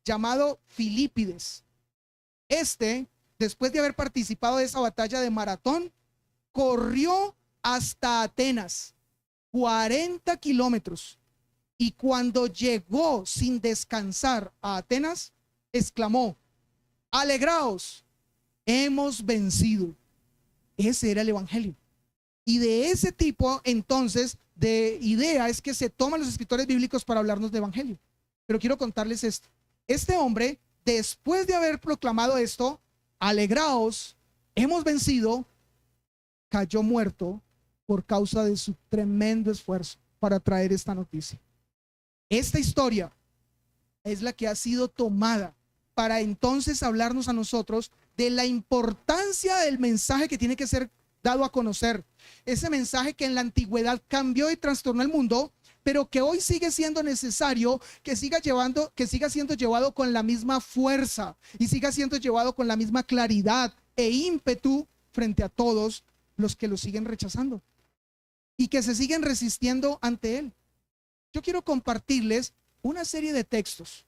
llamado Filipides. Después de haber participado de esa batalla de Maratón, corrió hasta Atenas, 40 kilómetros. Y cuando llegó sin descansar a Atenas, exclamó: alegraos, hemos vencido. Ese era el evangelio. Y de ese tipo entonces de idea es que se toman los escritores bíblicos para hablarnos de evangelio. Pero quiero contarles esto. Este hombre, después de haber proclamado esto, alegraos, hemos vencido, cayó muerto por causa de su tremendo esfuerzo para traer esta noticia. Esta historia es la que ha sido tomada para entonces hablarnos a nosotros de la importancia del mensaje que tiene que ser dado a conocer. Ese mensaje que en la antigüedad cambió y trastornó el mundo, pero que hoy sigue siendo necesario que siga siendo llevado con la misma fuerza y siga siendo llevado con la misma claridad e ímpetu frente a todos los que lo siguen rechazando y que se siguen resistiendo ante él. Yo quiero compartirles una serie de textos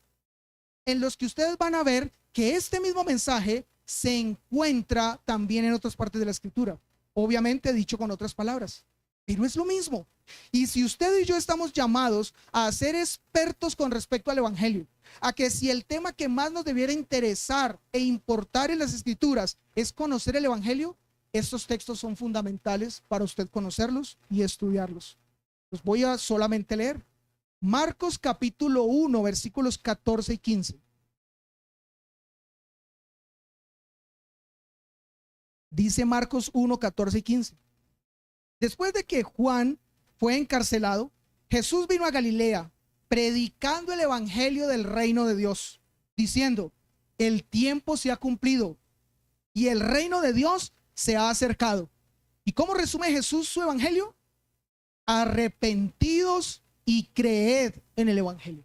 en los que ustedes van a ver que este mismo mensaje se encuentra también en otras partes de la escritura, obviamente dicho con otras palabras, pero es lo mismo. Y si usted y yo estamos llamados a ser expertos con respecto al evangelio, a que si el tema que más nos debiera interesar e importar en las escrituras es conocer el evangelio, estos textos son fundamentales para usted conocerlos y estudiarlos. Los voy a solamente leer. Marcos capítulo 1, versículos 14 y 15. Dice Marcos 1, 14 y 15. Después de que Juan fue encarcelado, Jesús vino a Galilea predicando el evangelio del reino de Dios, diciendo: el tiempo se ha cumplido y el reino de Dios se ha acercado. ¿Y cómo resume Jesús su evangelio? Arrepentidos y creed en el evangelio.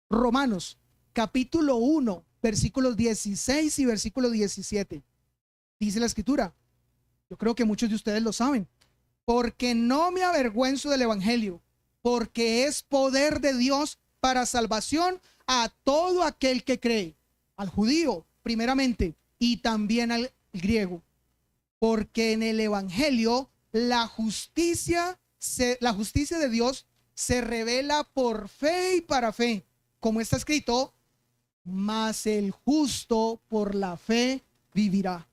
Romanos capítulo 1, versículos 16 y versículo 17. Dice la escritura, yo creo que muchos de ustedes lo saben: porque no me avergüenzo del evangelio, porque es poder de Dios para salvación a todo aquel que cree, al judío primeramente y también al griego, porque en el evangelio la justicia de Dios se revela por fe y para fe, como está escrito, mas el justo por la fe vivirá.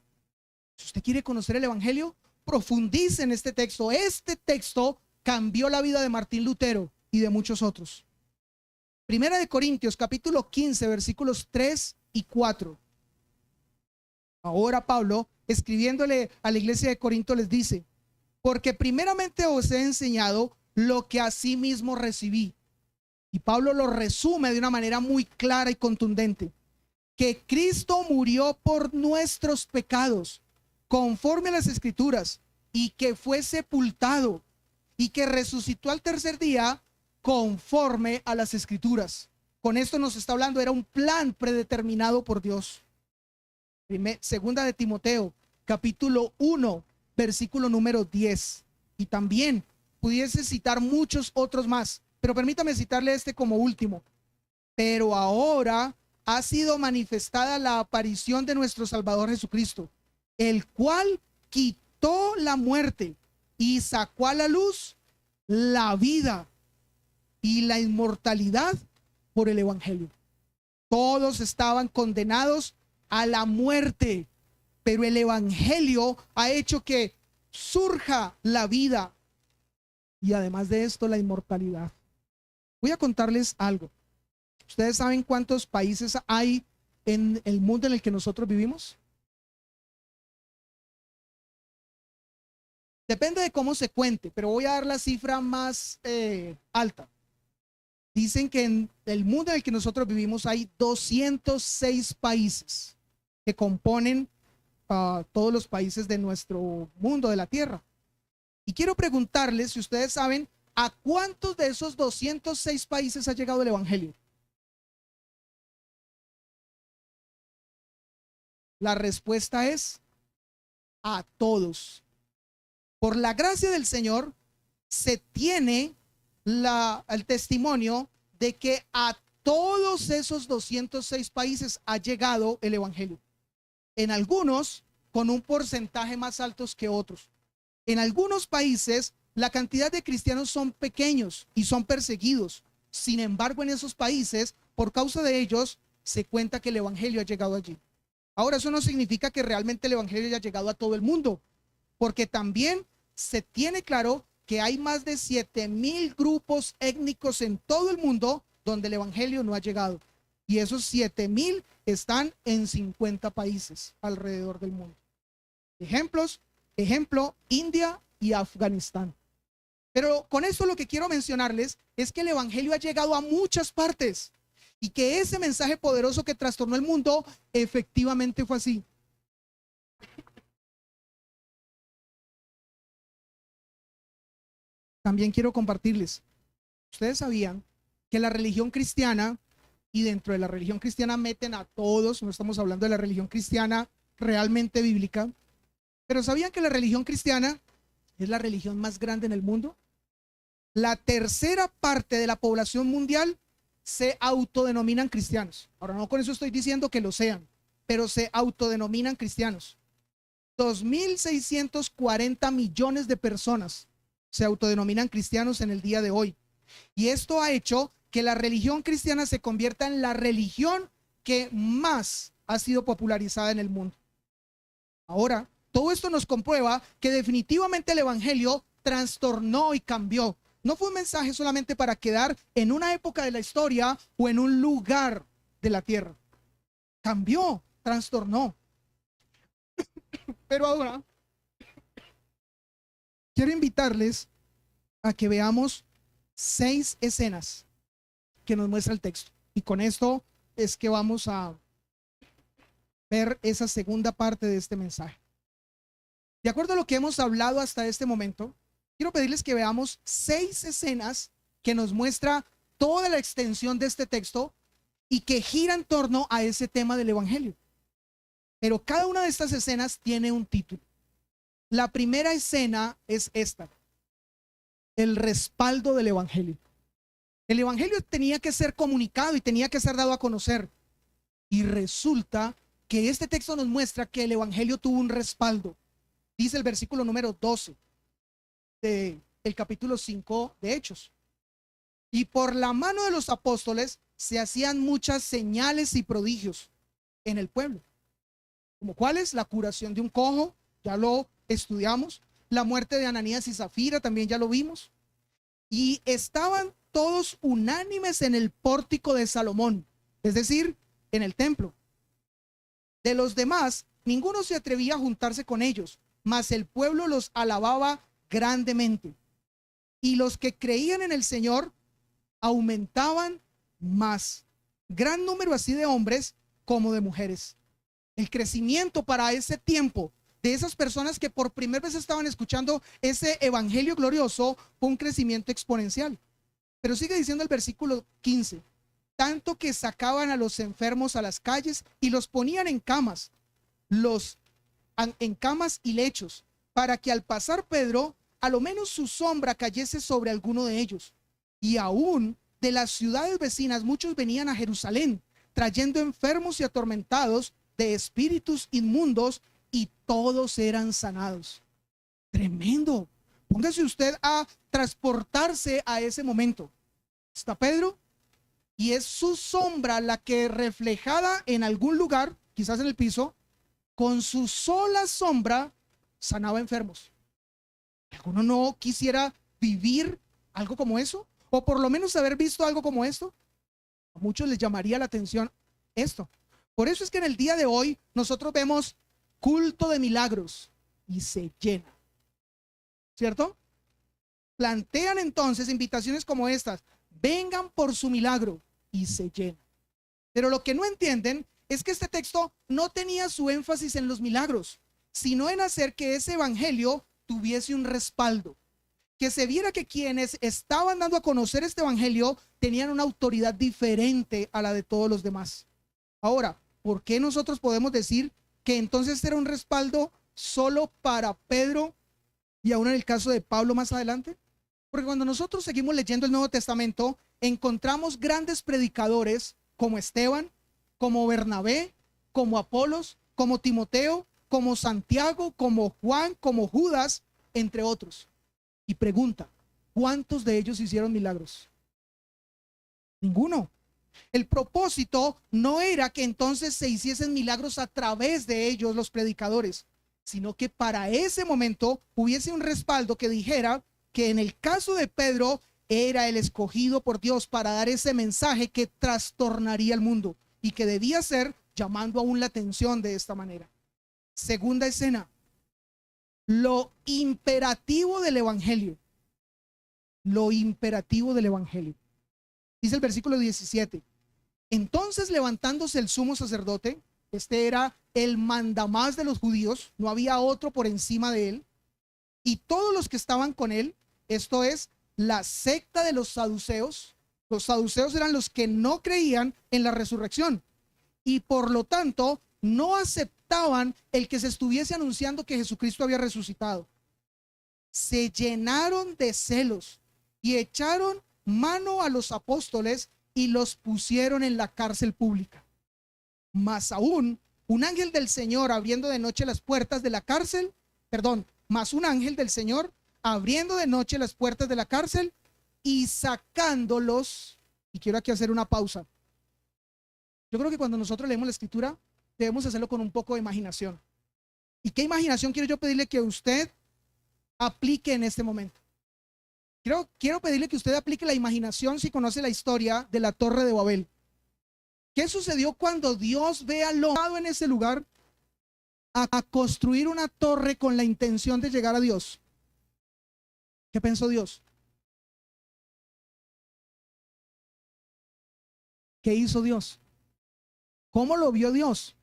Si usted quiere conocer el evangelio, profundice en este texto. Este texto cambió la vida de Martín Lutero y de muchos otros. Primera de Corintios, capítulo 15, versículos 3 y 4. Ahora Pablo, escribiéndole a la iglesia de Corinto, les dice: porque primeramente os he enseñado lo que asimismo recibí. Y Pablo lo resume de una manera muy clara y contundente: que Cristo murió por nuestros pecados, conforme a las Escrituras, y que fue sepultado, y que resucitó al tercer día, conforme a las Escrituras. Con esto nos está hablando, era un plan predeterminado por Dios. Segunda de Timoteo, capítulo 1, versículo número 10. Y también pudiese citar muchos otros más, pero permítame citarle este como último. Pero ahora ha sido manifestada la aparición de nuestro Salvador Jesucristo, el cual quitó la muerte y sacó a la luz la vida y la inmortalidad por el evangelio. Todos estaban condenados a la muerte, pero el evangelio ha hecho que surja la vida y además de esto la inmortalidad. Voy a contarles algo. ¿Ustedes saben cuántos países hay en el mundo en el que nosotros vivimos? Depende de cómo se cuente, pero voy a dar la cifra más alta. Dicen que en el mundo en el que nosotros vivimos hay 206 países que componen todos los países de nuestro mundo, de la Tierra. Y quiero preguntarles si ustedes saben a cuántos de esos 206 países ha llegado el evangelio. La respuesta es a todos. Por la gracia del Señor se tiene el testimonio de que a todos esos 206 países ha llegado el evangelio. En algunos con un porcentaje más alto que otros. En algunos países la cantidad de cristianos son pequeños y son perseguidos. Sin embargo, en esos países, por causa de ellos, se cuenta que el evangelio ha llegado allí. Ahora, eso no significa que realmente el evangelio haya llegado a todo el mundo, porque también se tiene claro que hay más de 7,000 grupos étnicos en todo el mundo donde el evangelio no ha llegado. Y esos 7,000 están en 50 países alrededor del mundo. Ejemplo, India y Afganistán. Pero con esto lo que quiero mencionarles es que el evangelio ha llegado a muchas partes y que ese mensaje poderoso que trastornó el mundo efectivamente fue así. También quiero compartirles, ustedes sabían que la religión cristiana, y dentro de la religión cristiana meten a todos, no estamos hablando de la religión cristiana realmente bíblica, pero sabían que la religión cristiana es la religión más grande en el mundo. La tercera parte de la población mundial se autodenominan cristianos. Ahora, no con eso estoy diciendo que lo sean, pero se autodenominan cristianos. 2,640 millones de personas se autodenominan cristianos en el día de hoy. Y esto ha hecho que la religión cristiana se convierta en la religión que más ha sido popularizada en el mundo. Ahora, todo esto nos comprueba que definitivamente el evangelio trastornó y cambió. No fue un mensaje solamente para quedar en una época de la historia o en un lugar de la tierra. Cambió, trastornó. Pero ahora quiero invitarles a que veamos 6 escenas que nos muestra el texto. Y con esto es que vamos a ver esa segunda parte de este mensaje. De acuerdo a lo que hemos hablado hasta este momento, quiero pedirles que veamos 6 escenas que nos muestra toda la extensión de este texto y que gira en torno a ese tema del evangelio. Pero cada una de estas escenas tiene un título. La primera escena es esta: el respaldo del evangelio. El evangelio tenía que ser comunicado y tenía que ser dado a conocer. Y resulta que este texto nos muestra que el evangelio tuvo un respaldo. Dice el versículo número 12 del capítulo 5 de Hechos. Y por la mano de los apóstoles se hacían muchas señales y prodigios en el pueblo. ¿Como cuáles? La curación de un cojo, ya lo estudiamos. La muerte de Ananías y Zafira, también ya lo vimos. Y estaban todos unánimes en el pórtico de Salomón, es decir, en el templo. De los demás, ninguno se atrevía a juntarse con ellos, mas el pueblo los alababa grandemente. Y los que creían en el Señor aumentaban más. Gran número así de hombres como de mujeres. El crecimiento para ese tiempo de esas personas que por primera vez estaban escuchando ese evangelio glorioso fue un crecimiento exponencial. Pero sigue diciendo el versículo 15, tanto que sacaban a los enfermos a las calles y los ponían en camas, en camas y lechos, para que al pasar Pedro, a lo menos su sombra cayese sobre alguno de ellos. Y aún de las ciudades vecinas muchos venían a Jerusalén, trayendo enfermos y atormentados de espíritus inmundos, y todos eran sanados. Tremendo. Póngase usted a transportarse a ese momento. Está Pedro y es su sombra la que, reflejada en algún lugar, quizás en el piso, con su sola sombra sanaba enfermos. ¿Alguno no quisiera vivir algo como eso? O por lo menos haber visto algo como esto. A muchos les llamaría la atención esto. Por eso es que en el día de hoy nosotros vemos culto de milagros y se llena, ¿cierto? Plantean entonces invitaciones como estas: vengan por su milagro, y se llena. Pero lo que no entienden es que este texto no tenía su énfasis en los milagros, sino en hacer que ese evangelio tuviese un respaldo, que se viera que quienes estaban dando a conocer este evangelio tenían una autoridad diferente a la de todos los demás. Ahora, ¿por qué nosotros podemos decir que entonces era un respaldo solo para Pedro y aún en el caso de Pablo más adelante? Porque cuando nosotros seguimos leyendo el Nuevo Testamento, encontramos grandes predicadores como Esteban, como Bernabé, como Apolos, como Timoteo, como Santiago, como Juan, como Judas, entre otros. Y pregunta, ¿cuántos de ellos hicieron milagros? Ninguno. El propósito no era que entonces se hiciesen milagros a través de ellos, los predicadores, sino que para ese momento hubiese un respaldo que dijera que en el caso de Pedro era el escogido por Dios para dar ese mensaje que trastornaría el mundo y que debía ser llamando aún la atención de esta manera. Segunda escena, lo imperativo del evangelio. Lo imperativo del evangelio. Dice el versículo 17. Entonces, levantándose el sumo sacerdote, este era el mandamás de los judíos, no había otro por encima de él, y todos los que estaban con él, esto es la secta de los saduceos eran los que no creían en la resurrección y por lo tanto no aceptaban el que se estuviese anunciando que Jesucristo había resucitado. Se llenaron de celos y echaron mano a los apóstoles y los pusieron en la cárcel pública. Más aún, un ángel del Señor abriendo de noche las puertas de la cárcel, más un ángel del Señor abriendo de noche las puertas de la cárcel y sacándolos. Y quiero aquí hacer una pausa. Yo creo que cuando nosotros leemos la escritura debemos hacerlo con un poco de imaginación. ¿Y qué imaginación quiero yo pedirle que usted aplique en este momento? Quiero pedirle que usted aplique la imaginación si conoce la historia de la Torre de Babel. ¿Qué sucedió cuando Dios ve al hombre en ese lugar a construir una torre con la intención de llegar a Dios? ¿Qué pensó Dios? ¿Qué hizo Dios? ¿Cómo lo vio Dios?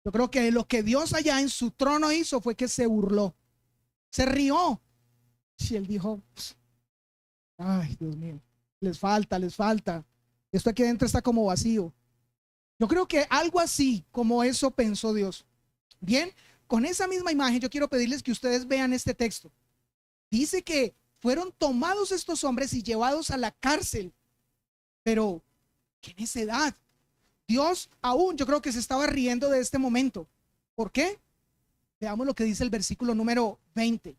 Yo creo que lo que Dios allá en su trono hizo fue que se burló, se rió. Y él dijo, ay, Dios mío, les falta. Esto aquí adentro está como vacío. Yo creo que algo así como eso pensó Dios. Bien, con esa misma imagen yo quiero pedirles que ustedes vean este texto. Dice que fueron tomados estos hombres y llevados a la cárcel. Pero, ¿qué necedad? Dios aún, yo creo que se estaba riendo de este momento. ¿Por qué? Veamos lo que dice el versículo número 20.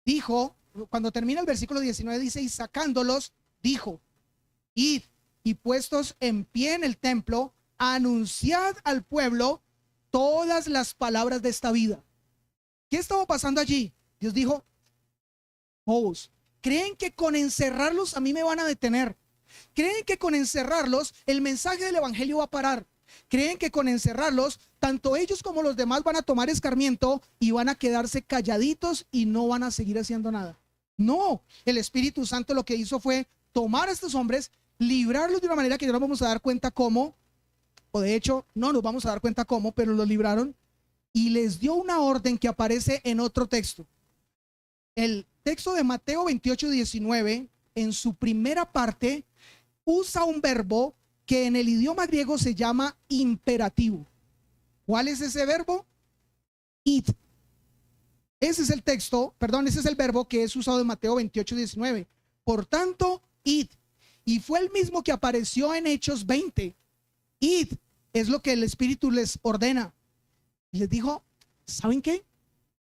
Dijo, cuando termina el versículo 19, dice, y sacándolos, dijo, id y puestos en pie en el templo, anunciad al pueblo todas las palabras de esta vida. ¿Qué estaba pasando allí? Dios dijo, bobos, ¿creen que con encerrarlos a mí me van a detener? ¿Creen que con encerrarlos el mensaje del evangelio va a parar? ¿Creen que con encerrarlos tanto ellos como los demás van a tomar escarmiento y van a quedarse calladitos y no van a seguir haciendo nada? No, el Espíritu Santo lo que hizo fue tomar a estos hombres, librarlos de una manera que no nos vamos a dar cuenta cómo, o de hecho no nos vamos a dar cuenta cómo, pero los libraron y les dio una orden que aparece en otro texto. El texto de Mateo 28:19, en su primera parte, usa un verbo que en el idioma griego se llama imperativo. ¿Cuál es ese verbo? Id. Ese es el texto, perdón, ese es el verbo que es usado en Mateo 28:19. Por tanto, id. Y fue el mismo que apareció en Hechos 20. Id es lo que el Espíritu les ordena. Y les dijo, ¿saben qué?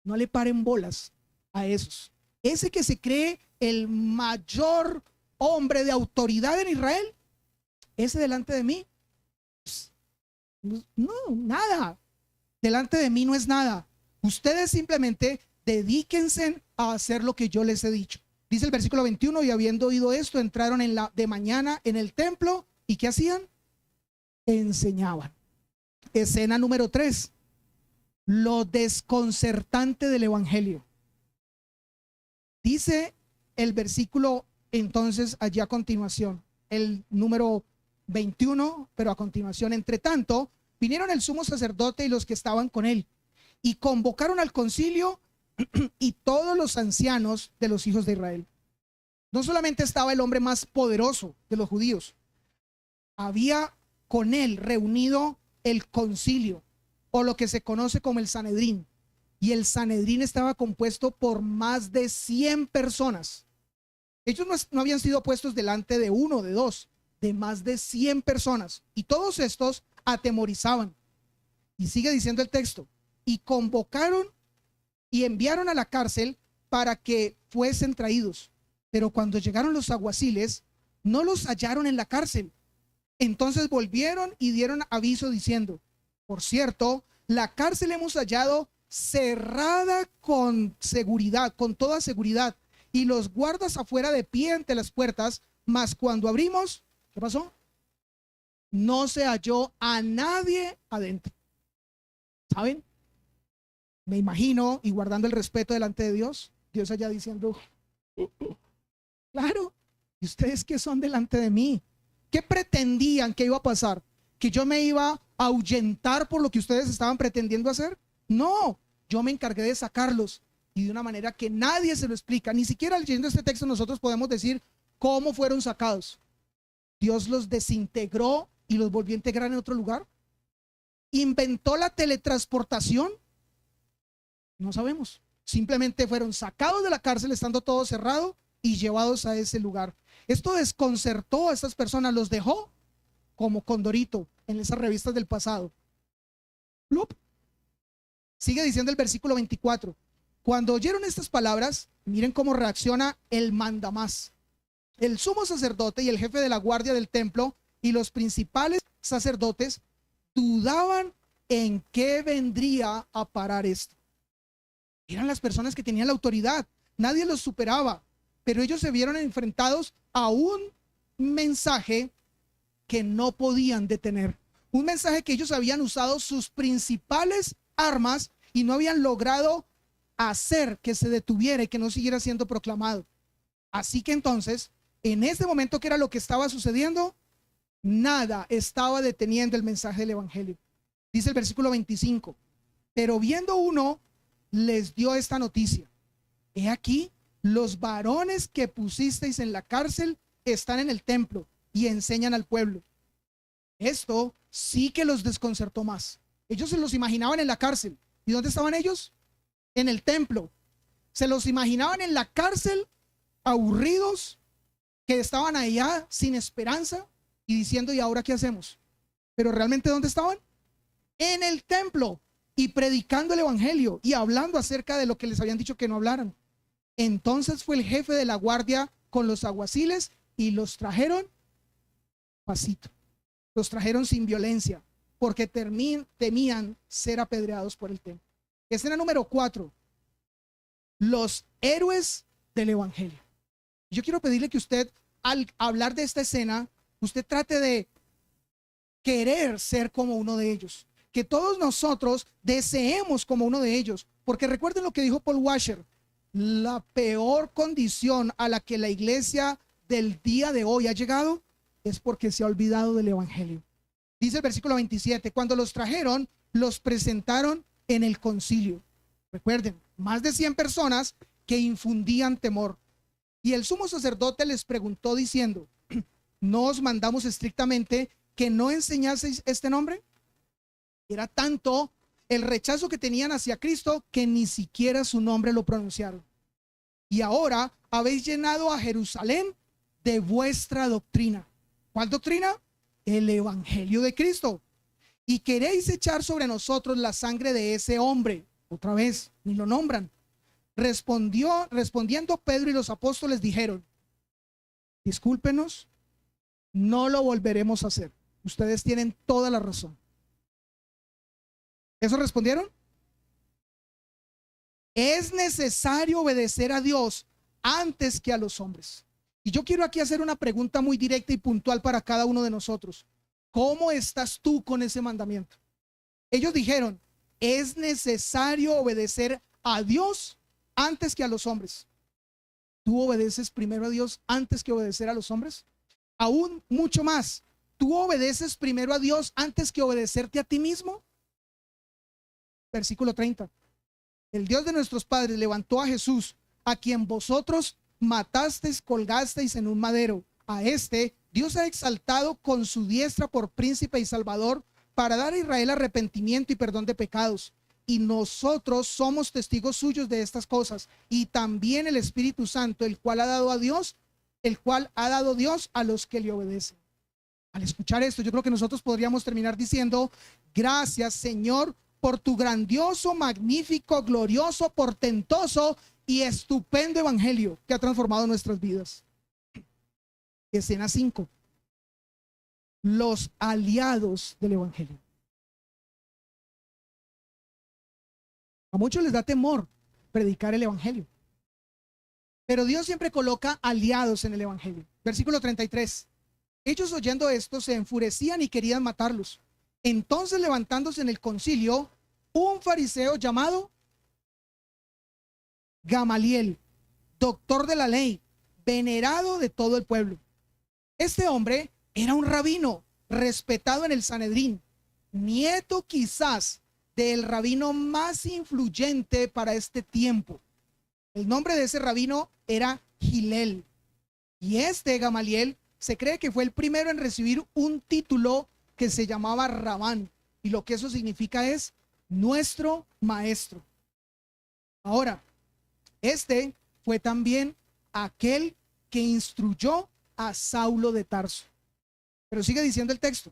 No le paren bolas a esos. Ese que se cree el mayor hombre de autoridad en Israel, ese delante de mí, no, nada. Delante de mí no es nada. Ustedes simplemente dedíquense a hacer lo que yo les he dicho. Dice el versículo 21, y habiendo oído esto, entraron de mañana en el templo, ¿y qué hacían? Enseñaban. Escena número 3. Lo desconcertante del evangelio. Dice el versículo entonces allí a continuación, el número 21, pero a continuación, entre tanto, vinieron el sumo sacerdote y los que estaban con él, y convocaron al concilio y todos los ancianos de los hijos de Israel. No solamente estaba el hombre más poderoso de los judíos, había con él reunido el concilio, o lo que se conoce como el Sanedrín. Y el Sanedrín estaba compuesto por más de 100 personas. Ellos no habían sido puestos delante de uno, de dos, de más de 100 personas. Y todos estos atemorizaban. Y sigue diciendo el texto, y convocaron y enviaron a la cárcel para que fuesen traídos. Pero cuando llegaron los alguaciles, no los hallaron en la cárcel. Entonces volvieron y dieron aviso diciendo, por cierto, la cárcel hemos hallado cerrada con seguridad, con toda seguridad, y los guardas afuera de pie ante las puertas, mas cuando abrimos, ¿qué pasó? No se halló a nadie adentro. ¿Saben? Me imagino, y guardando el respeto delante de Dios, Dios allá diciendo, claro, ¿y ustedes qué son delante de mí? ¿Qué pretendían que iba a pasar? ¿Que yo me iba a ahuyentar por lo que ustedes estaban pretendiendo hacer? No, yo me encargué de sacarlos y de una manera que nadie se lo explica. Ni siquiera leyendo este texto nosotros podemos decir cómo fueron sacados. Dios los desintegró y los volvió a integrar en otro lugar. ¿Inventó la teletransportación? No sabemos. Simplemente fueron sacados de la cárcel estando todo cerrado y llevados a ese lugar. Esto desconcertó a estas personas, los dejó como Condorito en esas revistas del pasado. ¡Plup! Sigue diciendo el versículo 24. Cuando oyeron estas palabras, miren cómo reacciona el mandamás. El sumo sacerdote y el jefe de la guardia del templo y los principales sacerdotes dudaban en qué vendría a parar esto. Eran las personas que tenían la autoridad, nadie los superaba, pero ellos se vieron enfrentados a un mensaje que no podían detener. Un mensaje que ellos habían usado sus principales armas y no habían logrado hacer que se detuviera y que no siguiera siendo proclamado. Así que entonces, en este momento, ¿qué era lo que estaba sucediendo? Nada estaba deteniendo el mensaje del evangelio. Dice el versículo 25, pero viendo uno, les dio esta noticia: he aquí, los varones que pusisteis en la cárcel están en el templo y enseñan al pueblo. Esto sí que los desconcertó más. Ellos se los imaginaban en la cárcel. ¿Y dónde estaban ellos? En el templo. Se los imaginaban en la cárcel, aburridos, que estaban allá sin esperanza y diciendo, ¿y ahora qué hacemos? Pero realmente, ¿dónde estaban? En el templo y predicando el evangelio y hablando acerca de lo que les habían dicho que no hablaran. Entonces fue el jefe de la guardia con los alguaciles y los trajeron pasito. Los trajeron sin violencia porque temían ser apedreados por el templo. Escena número 4. Los héroes del evangelio. Yo quiero pedirle que usted, al hablar de esta escena, usted trate de querer ser como uno de ellos. Que todos nosotros deseemos como uno de ellos. Porque recuerden lo que dijo Paul Washer. La peor condición a la que la iglesia del día de hoy ha llegado es porque se ha olvidado del evangelio. Dice el versículo 27, cuando los trajeron, los presentaron en el concilio. Recuerden, más de 100 personas que infundían temor. Y el sumo sacerdote les preguntó diciendo, ¿no os mandamos estrictamente que no enseñaseis este nombre? Era tanto el rechazo que tenían hacia Cristo que ni siquiera su nombre lo pronunciaron. Y ahora habéis llenado a Jerusalén de vuestra doctrina. ¿Cuál doctrina? El evangelio de Cristo. Y queréis echar sobre nosotros la sangre de ese hombre. Otra vez, ni lo nombran. Respondiendo Pedro y los apóstoles dijeron, discúlpenos, no lo volveremos a hacer. Ustedes tienen toda la razón. ¿Eso respondieron? Es necesario obedecer a Dios antes que a los hombres. Y yo quiero aquí hacer una pregunta muy directa y puntual para cada uno de nosotros. ¿Cómo estás tú con ese mandamiento? Ellos dijeron, es necesario obedecer a Dios antes que a los hombres. ¿Tú obedeces primero a Dios antes que obedecer a los hombres? Aún mucho más, ¿tú obedeces primero a Dios antes que obedecerte a ti mismo? Versículo 30. El Dios de nuestros padres levantó a Jesús, a quien vosotros matasteis, colgasteis en un madero. A este Dios ha exaltado con su diestra por príncipe y salvador para dar a Israel arrepentimiento y perdón de pecados. Y nosotros somos testigos suyos de estas cosas. Y también el Espíritu Santo, el cual ha dado Dios a los que le obedecen. Al escuchar esto, yo creo que nosotros podríamos terminar diciendo, gracias, Señor, por tu grandioso, magnífico, glorioso, portentoso y estupendo evangelio que ha transformado nuestras vidas. Escena 5. Los aliados del evangelio. A muchos les da temor predicar el evangelio, pero Dios siempre coloca aliados en el evangelio. Versículo 33. Ellos oyendo esto se enfurecían y querían matarlos. Entonces, levantándose en el concilio, un fariseo llamado Gamaliel, doctor de la ley, venerado de todo el pueblo. Este hombre era un rabino respetado en el Sanedrín, nieto quizás del rabino más influyente para este tiempo. El nombre de ese rabino era Gilel. Y este Gamaliel se cree que fue el primero en recibir un título que se llamaba Rabán, y lo que eso significa es nuestro maestro. Ahora, este fue también aquel que instruyó a Saulo de Tarso. Pero sigue diciendo el texto,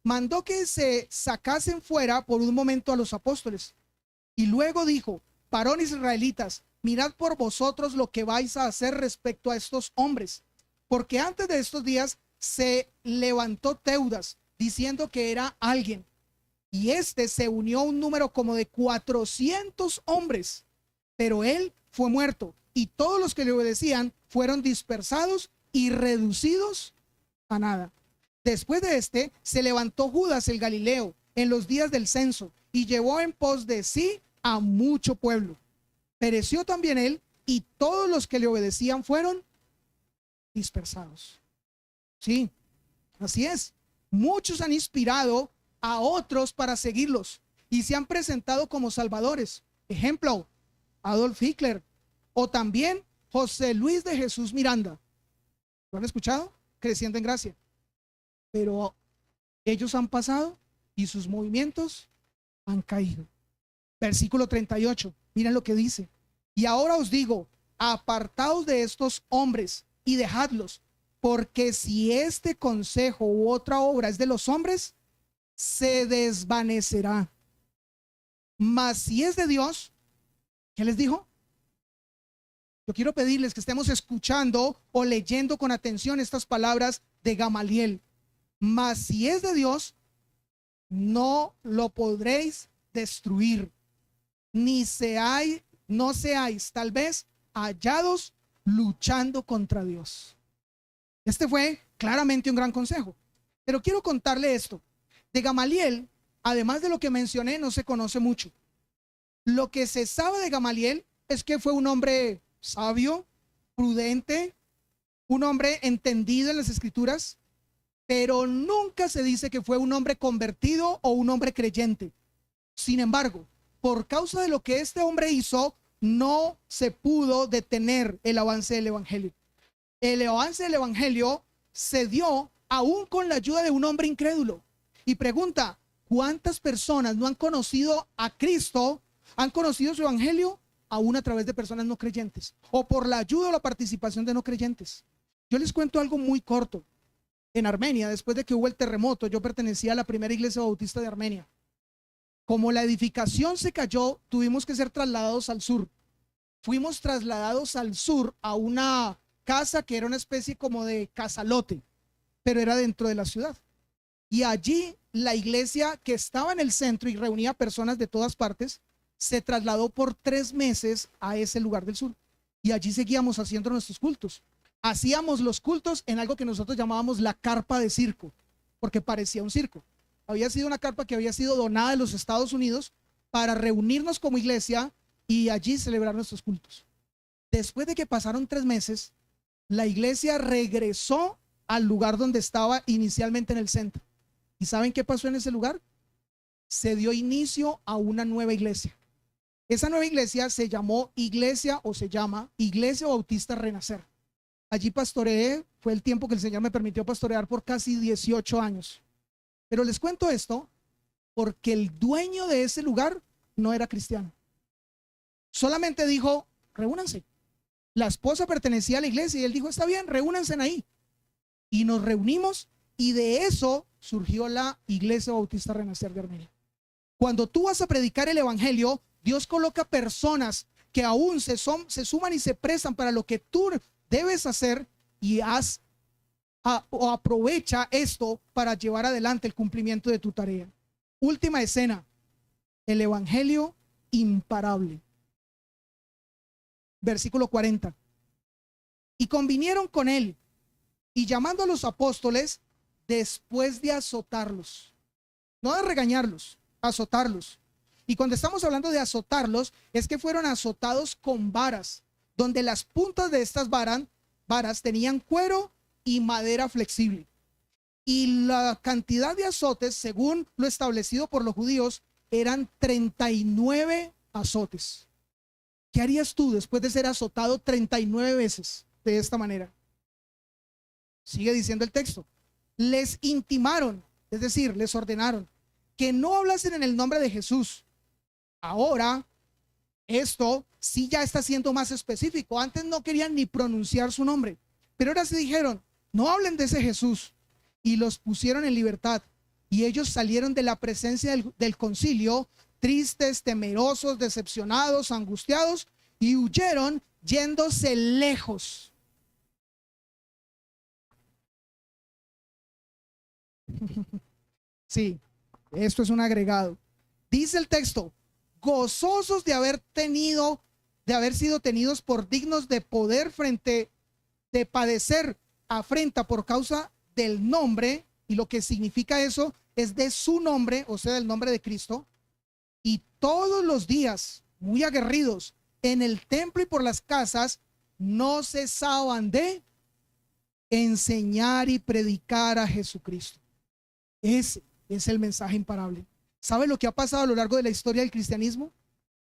mandó que se sacasen fuera por un momento a los apóstoles, y luego dijo, varones israelitas, mirad por vosotros lo que vais a hacer respecto a estos hombres, porque antes de estos días se levantó Teudas, diciendo que era alguien, y este se unió a un número como de 400 hombres, pero él fue muerto, y todos los que le obedecían fueron dispersados y reducidos a nada. Después de este se levantó Judas el Galileo en los días del censo y llevó en pos de sí a mucho pueblo. Pereció también él, y todos los que le obedecían fueron dispersados. Sí, así es. Muchos han inspirado a otros para seguirlos y se han presentado como salvadores. Ejemplo, Adolf Hitler o también José Luis de Jesús Miranda. ¿Lo han escuchado? Creciendo en gracia. Pero ellos han pasado y sus movimientos han caído. Versículo 38. Miren lo que dice. Y ahora os digo, apartaos de estos hombres y dejadlos, porque si este consejo u otra obra es de los hombres, se desvanecerá. Mas si es de Dios, ¿qué les dijo? Yo quiero pedirles que estemos escuchando o leyendo con atención estas palabras de Gamaliel. Mas si es de Dios, no lo podréis destruir, ni no seáis tal vez hallados luchando contra Dios. Este fue claramente un gran consejo. Pero quiero contarle esto. De Gamaliel, además de lo que mencioné, no se conoce mucho. Lo que se sabe de Gamaliel es que fue un hombre sabio, prudente, un hombre entendido en las escrituras, pero nunca se dice que fue un hombre convertido o un hombre creyente. Sin embargo, por causa de lo que este hombre hizo, no se pudo detener el avance del evangelio. El avance del evangelio se dio aún con la ayuda de un hombre incrédulo. Y pregunta, ¿cuántas personas no han conocido a Cristo, han conocido su evangelio aún a través de personas no creyentes o por la ayuda o la participación de no creyentes? Yo les cuento algo muy corto. En Armenia, después de que hubo el terremoto, yo pertenecía a la primera iglesia bautista de Armenia. Como la edificación se cayó, tuvimos que ser trasladados al sur. Fuimos trasladados al sur a una casa que era una especie como de casalote, pero era dentro de la ciudad. Y allí la iglesia, que estaba en el centro y reunía personas de todas partes, se trasladó por 3 meses a ese lugar del sur. Y allí seguíamos haciendo nuestros cultos. Hacíamos los cultos en algo que nosotros llamábamos la carpa de circo, porque parecía un circo. Había sido una carpa que había sido donada de los Estados Unidos para reunirnos como iglesia y allí celebrar nuestros cultos. Después de que pasaron 3 meses, la iglesia regresó al lugar donde estaba inicialmente en el centro. ¿Y saben qué pasó en ese lugar? Se dio inicio a una nueva iglesia. Esa nueva iglesia se llama Iglesia Bautista Renacer. Allí pastoreé, fue el tiempo que el Señor me permitió pastorear por casi 18 años. Pero les cuento esto porque el dueño de ese lugar no era cristiano. Solamente dijo, reúnanse. La esposa pertenecía a la iglesia y él dijo, está bien, reúnanse ahí. Y nos reunimos y de eso surgió la Iglesia Bautista Renacer de Armenia. Cuando tú vas a predicar el evangelio, Dios coloca personas que aún se suman y se prestan para lo que tú debes hacer y o aprovecha esto para llevar adelante el cumplimiento de tu tarea. Última escena, el evangelio imparable. Versículo 40. Y convinieron con él, y llamando a los apóstoles, después de azotarlos, no de regañarlos, azotarlos. Y cuando estamos hablando de azotarlos, es que fueron azotados con varas, donde las puntas de estas varas tenían cuero y madera flexible. Y la cantidad de azotes, según lo establecido por los judíos, eran 39 azotes. ¿Qué harías tú después de ser azotado 39 veces de esta manera? Sigue diciendo el texto. Les intimaron, es decir, les ordenaron que no hablasen en el nombre de Jesús. Ahora, esto sí ya está siendo más específico. Antes no querían ni pronunciar su nombre, pero ahora sí dijeron, no hablen de ese Jesús. Y los pusieron en libertad. Y ellos salieron de la presencia del concilio, tristes, temerosos, decepcionados, angustiados, y huyeron yéndose lejos. Sí, esto es un agregado. Dice el texto, gozosos de haber sido tenidos por dignos de poder de padecer afrenta por causa del nombre, y lo que significa eso es de su nombre, o sea, del nombre de Cristo, y todos los días, muy aguerridos, en el templo y por las casas, no cesaban de enseñar y predicar a Jesucristo. Ese es el mensaje imparable. ¿Sabe lo que ha pasado a lo largo de la historia del cristianismo?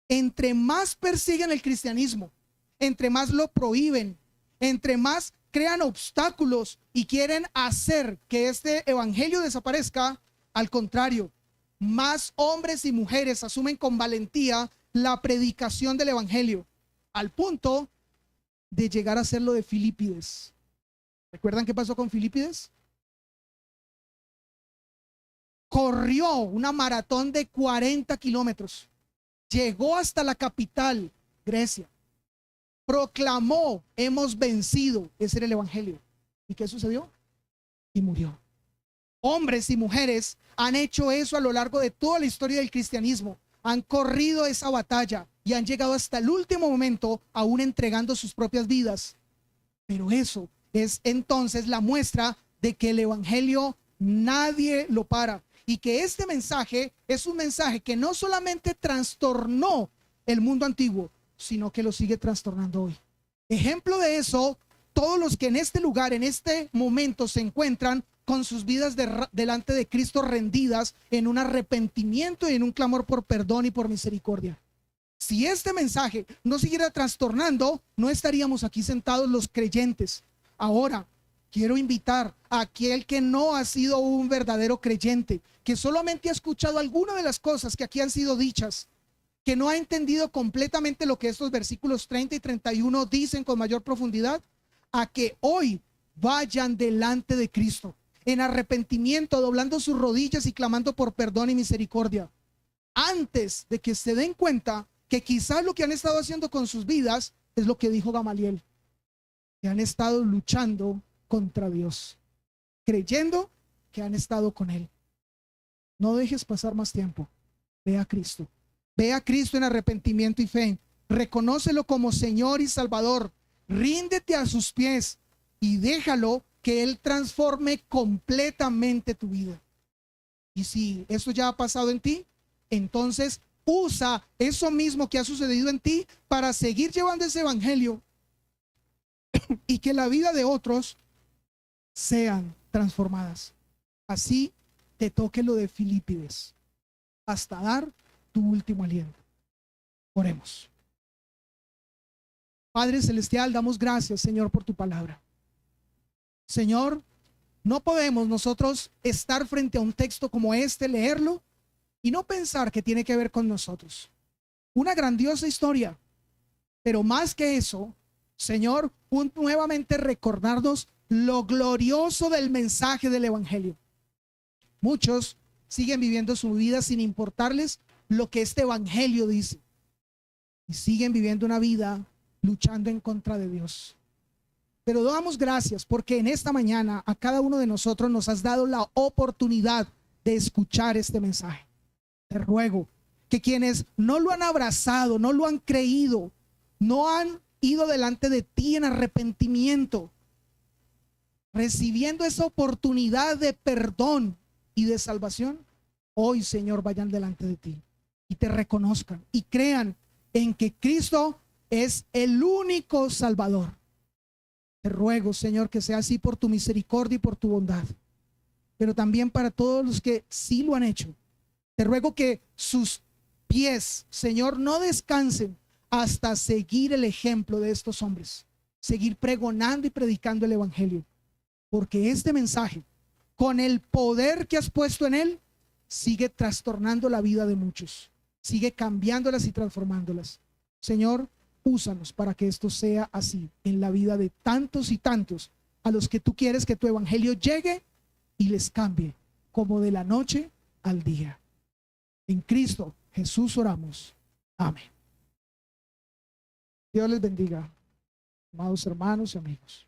Entre más persiguen el cristianismo, entre más lo prohíben, entre más crean obstáculos y quieren hacer que este evangelio desaparezca, al contrario, más hombres y mujeres asumen con valentía la predicación del evangelio, al punto de llegar a ser lo de Filipides. ¿Recuerdan qué pasó con Filipides? corrió una maratón de 40 kilómetros, llegó hasta la capital, Grecia, proclamó, hemos vencido, ese era el evangelio. ¿Y qué sucedió? Y murió. Hombres y mujeres han hecho eso a lo largo de toda la historia del cristianismo, han corrido esa batalla y han llegado hasta el último momento, aún entregando sus propias vidas. Pero eso es entonces la muestra de que el evangelio nadie lo para, y que este mensaje es un mensaje que no solamente trastornó el mundo antiguo, sino que lo sigue trastornando hoy. Ejemplo de eso, todos los que en este lugar, en este momento se encuentran con sus vidas delante de Cristo rendidas en un arrepentimiento y en un clamor por perdón y por misericordia. Si este mensaje no siguiera trastornando, no estaríamos aquí sentados los creyentes. Ahora, quiero invitar a aquel que no ha sido un verdadero creyente, que solamente ha escuchado alguna de las cosas que aquí han sido dichas, que no ha entendido completamente lo que estos versículos 30 y 31 dicen con mayor profundidad, a que hoy vayan delante de Cristo en arrepentimiento, doblando sus rodillas y clamando por perdón y misericordia, antes de que se den cuenta que quizás lo que han estado haciendo con sus vidas es lo que dijo Gamaliel, que han estado luchando contra Dios, creyendo que han estado con Él. No dejes pasar más tiempo. Ve a Cristo. Ve a Cristo en arrepentimiento y fe. Reconócelo como Señor y Salvador. Ríndete a sus pies y déjalo que Él transforme completamente tu vida. Y si eso ya ha pasado en ti, entonces usa eso mismo que ha sucedido en ti para seguir llevando ese evangelio y que la vida de otros sean transformadas. Así te toque lo de Filipides, hasta dar tu último aliento. Oremos. Padre Celestial, damos gracias, Señor, por tu palabra. Señor, no podemos nosotros estar frente a un texto como este, leerlo y no pensar que tiene que ver con nosotros. Una grandiosa historia, pero más que eso, Señor, nuevamente recordarnos lo glorioso del mensaje del evangelio. Muchos siguen viviendo su vida sin importarles lo que este evangelio dice, y siguen viviendo una vida luchando en contra de Dios. Pero damos gracias porque en esta mañana a cada uno de nosotros nos has dado la oportunidad de escuchar este mensaje. Te ruego que quienes no lo han abrazado, no lo han creído, no han ido delante de ti en arrepentimiento, recibiendo esa oportunidad de perdón y de salvación, hoy, Señor, vayan delante de ti y te reconozcan y crean en que Cristo es el único Salvador. Te ruego, Señor, que sea así por tu misericordia y por tu bondad, pero también para todos los que sí lo han hecho. Te ruego que sus pies, Señor, no descansen hasta seguir el ejemplo de estos hombres, seguir pregonando y predicando el evangelio, porque este mensaje, con el poder que has puesto en él, sigue trastornando la vida de muchos, sigue cambiándolas y transformándolas. Señor, úsanos para que esto sea así en la vida de tantos y tantos a los que tú quieres que tu evangelio llegue y les cambie como de la noche al día. En Cristo Jesús oramos. Amén. Dios les bendiga, amados hermanos y amigos.